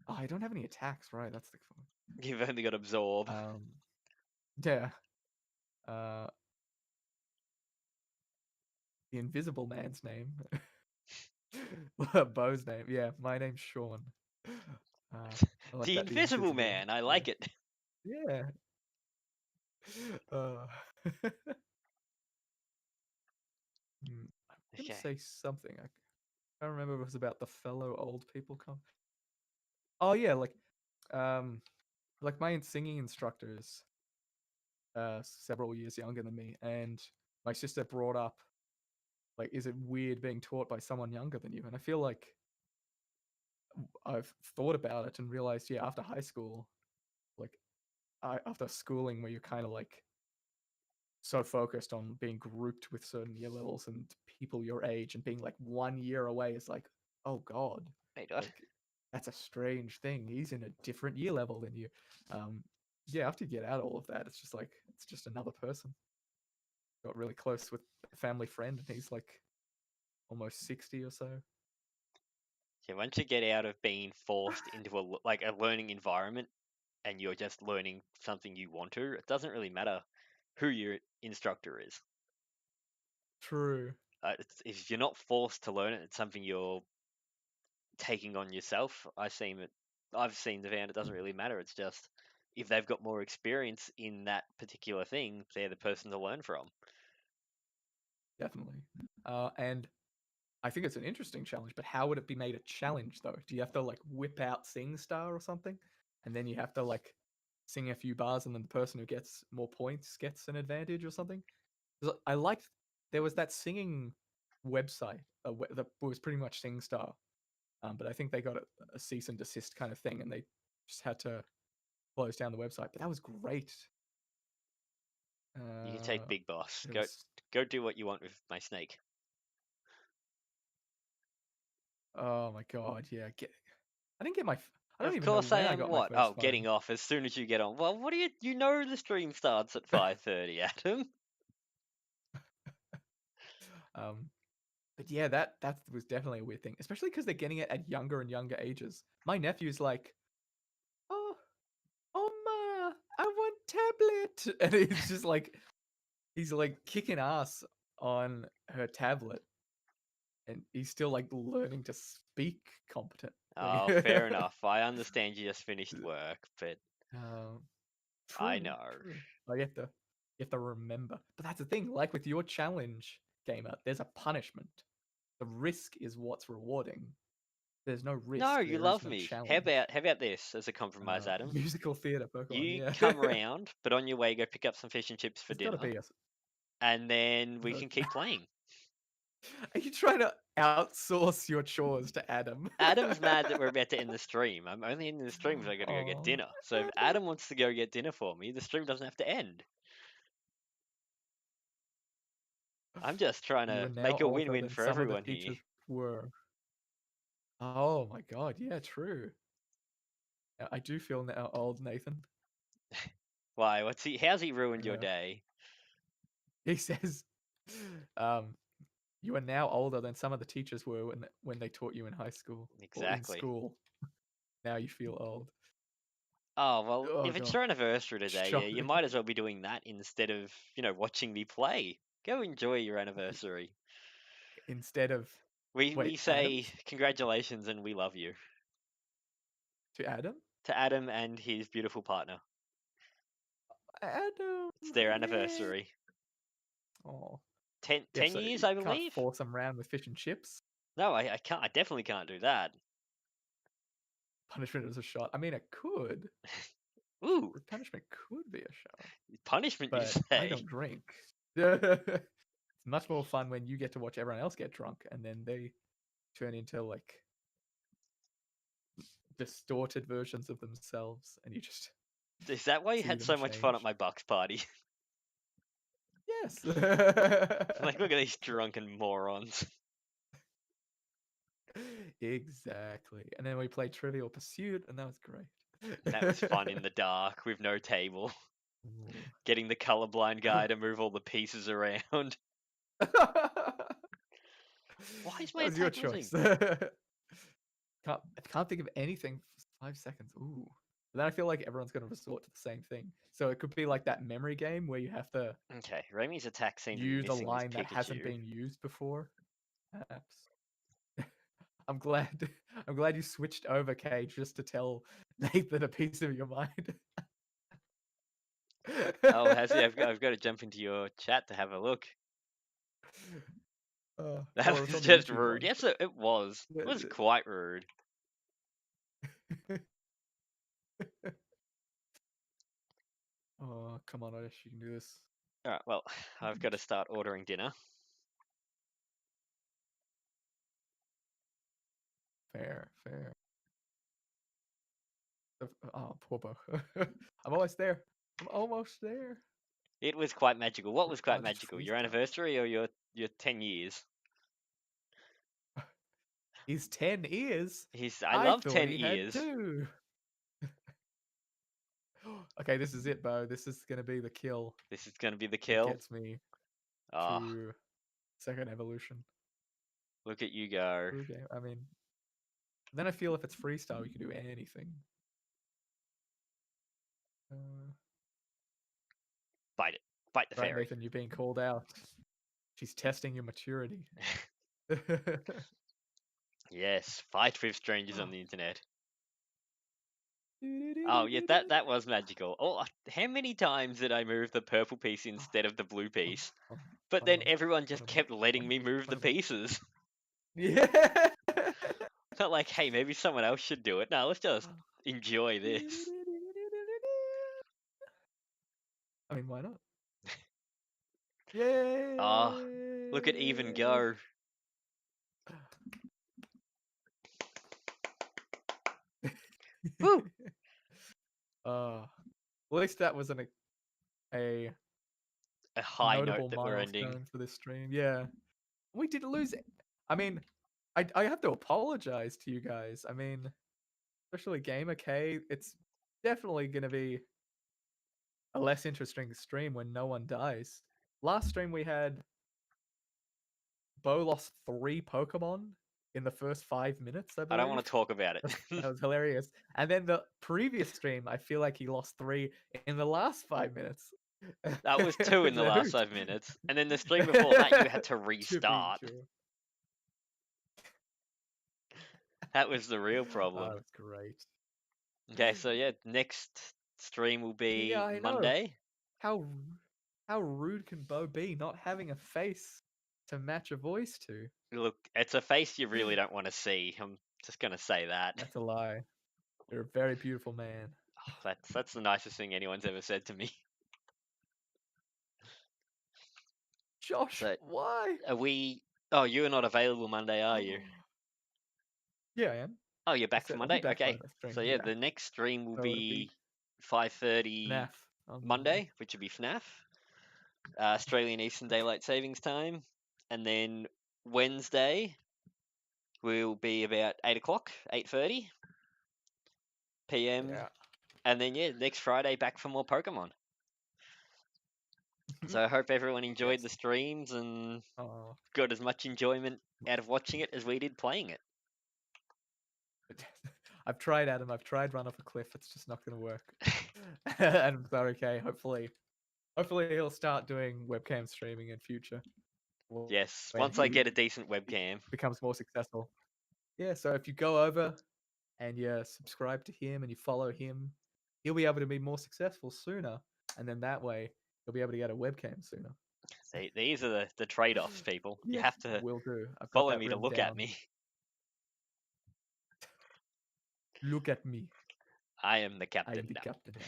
Oh, I don't have any attacks, right? That's the fun. You've only got absorb. Yeah. Uh, the Invisible Man's name. Bo's name. Yeah, my name's Sean. I like The that. The Invisible Invisible. Man. I Yeah. like it. Yeah. Uh, I'm gonna Okay. say something. I can't remember if it was about the fellow old people come. Oh yeah, like my singing instructors, several years younger than me, and my sister brought up like, is it weird being taught by someone younger than you? And I feel like I've thought about it and realized, yeah, after high school, like after schooling, where you're kind of like so focused on being grouped with certain year levels and people your age, and being like 1 year away is like, oh god, Wait, what? like that's a strange thing. He's in a different year level than you. Um, yeah, after you get out of all of that, it's just like it's just another person. Got really close with a family friend, and he's like almost 60 or so. Yeah, once you get out of being forced into a learning environment and you're just learning something you want to, it doesn't really matter who your instructor is. True. If you're not forced to learn it, it's something you're taking on yourself. I've seen the van. It doesn't really matter. It's just if they've got more experience in that particular thing, they're the person to learn from. Definitely. And I think it's an interesting challenge, but how would it be made a challenge though? Do you have to like whip out Sing Star or something? And then you have to like sing a few bars, and then the person who gets more points gets an advantage or something? 'Cause I liked there was that singing website that was pretty much Sing Star. But I think they got a cease and desist kind of thing, and they just had to close down the website. But that was great. You can take Big Boss. It Go was go do what you want with my snake. oh my god, yeah. I didn't get my. I don't Of even know course I when I am. got my What? first Oh, phone. getting off as soon as you get on. Well, what do you know the stream starts at 5:30, Adam? Um, but yeah, that was definitely a weird thing, especially because they're getting it at younger and younger ages. My nephew's like, "Oh, oh ma, I want tablet," and he's like kicking ass on her tablet, and he's still like learning to speak competently. Oh, fair enough. I understand you just finished work, but um, I true, know. true. Oh, you have to remember. But that's the thing. Like with your challenge, gamer, there's a punishment. The risk is what's rewarding. There's no No, risk. you There is love no me. challenge. How about this as a compromise, Adam? Musical theater Pokemon. You Yeah, come around, but on your way, go pick up some fish and chips for there's got to dinner, be a. and then we Uh, can keep playing. Are you trying to outsource your chores to Adam? Adam's mad that we're about to end the stream. I'm only ending the stream because I got to go get Oh, dinner. So if Adam wants to go get dinner for me, the stream doesn't have to end. I'm just trying You to are now make a older win-win than for some of the everyone here. teachers were. Oh my god, yeah, true. I do feel now old, Nathan. Why? How's he ruined your Uh, day? he says, um, you are now older than some of the teachers were when they taught you in high school or in Exactly. school. Now you feel old. Oh, well, Oh if it's god, your anniversary today, yeah, you shocking. might as well be doing that instead of, watching me play. Go enjoy your anniversary. Instead of We wait, say Adam's congratulations and we love you to Adam. to Adam and his beautiful partner. Adam, It's their yeah. anniversary. Oh, 10, yeah. 10 So years, you I can't believe? force them around with fish and chips. No, I can't. I definitely can't do that. Punishment is a shot. I mean, it could. Ooh, Punishment could be a shot, punishment, you but I say? don't drink. It's much more fun when you get to watch everyone else get drunk and then they turn into like distorted versions of themselves, and you just Is that why you see had them so much fun at change. my Bucks party? Yes. Like, look at these drunken morons. Exactly. And then we played Trivial Pursuit, and that was great. That was fun in the dark with no table. Ooh. Getting the colorblind guy to move all the pieces around. That Why is my was your attack missing? choice. I can't think of anything for 5 seconds. Ooh. But then I feel like everyone's going to resort to the same thing. So it could be like that memory game where you have to Okay, Remy's attack seems to be use a missing his line that hasn't Pikachu. been used before. Perhaps. I'm glad I'm glad you switched over, Kate, just to tell Nathan a piece of your mind. Oh, has he? I've got to jump into your chat to have a look. That It's was on the just YouTube rude. one. Yes, it was. It was quite rude. Oh, come on, Otis, you can do this. Alright, well, I've got to start ordering dinner. Fair, fair. Oh, poor Bo. I'm almost there. I'm almost there. It was quite magical. What was quite Oh, just magical? Your freestyle. anniversary or your 10 years? He's 10 ears. I I love thought 10 he had ears. 2. Okay, this is it, Bo. This is gonna be the kill This is going to be the that kill. gets me Ah, to second evolution. look at you go. Okay, I mean, then I feel if it's freestyle, you can do anything. Bite it. Bite the Right, fairy. Nathan, you're being called out. She's testing your maturity. Yes, fight with strangers on the internet. Oh, yeah, that was magical. Oh, how many times did I move the purple piece instead of the blue piece? But then everyone just kept letting me move the pieces. Yeah. Felt like, hey, maybe someone else should do it. No, let's just enjoy this. I mean, why not? Yay! Ah, look at even go. Woo! At least that was a A high note notable that we're ending. milestone for this stream. Yeah, we did lose it. I mean, I have to apologize to you guys. I mean, especially Gamer K. It's definitely gonna be a less interesting stream when no one dies. Last stream we had Bo lost 3 Pokemon in the first 5 minutes, I I don't want believe. to talk about it. That was hilarious. And then the previous stream, I feel like he lost 3 in the last 5 minutes. That was 2 in It's the a last hoot. 5 minutes. And then the stream before that, you had to To be restart. sure. That was the real Oh, problem. that's great. Okay, so yeah, next stream will Yeah, be I know. Monday. How how rude can Bo be not having a face to match a voice to? Look, it's a face you really don't want to see. I'm just gonna say that. That's a lie. You're a very beautiful man. Oh, that's the nicest thing anyone's ever said to me. Josh, So, why? are we? Oh, you're not available Monday, are you? Yeah, I am. Oh, you're I back for said I'll be Monday. back by Okay. the So stream. yeah, Yeah. the next stream will So it'll be be 5:30 FNAF on Monday. Monday, which will be FNAF. Australian Eastern Daylight Savings Time, and then Wednesday will be about 8 o'clock, 8:30 p.m. Yeah. And then next Friday back for more Pokemon. So I hope everyone enjoyed the streams and got as much enjoyment out of watching it as we did playing it. I've tried, Adam. I've tried run off a cliff. It's just not going to work. And so, okay, hopefully he'll start doing webcam streaming in future. Yes, once I get a decent webcam. Becomes more successful. Yeah, so if you go over and you subscribe to him and you follow him, he'll be able to be more successful sooner. And then that way, you'll be able to get a webcam sooner. See, these are the trade-offs, people. Yes, you have to will do. I've got follow that me to written look down. at me. Look at me. I am the captain I am the now. captain now.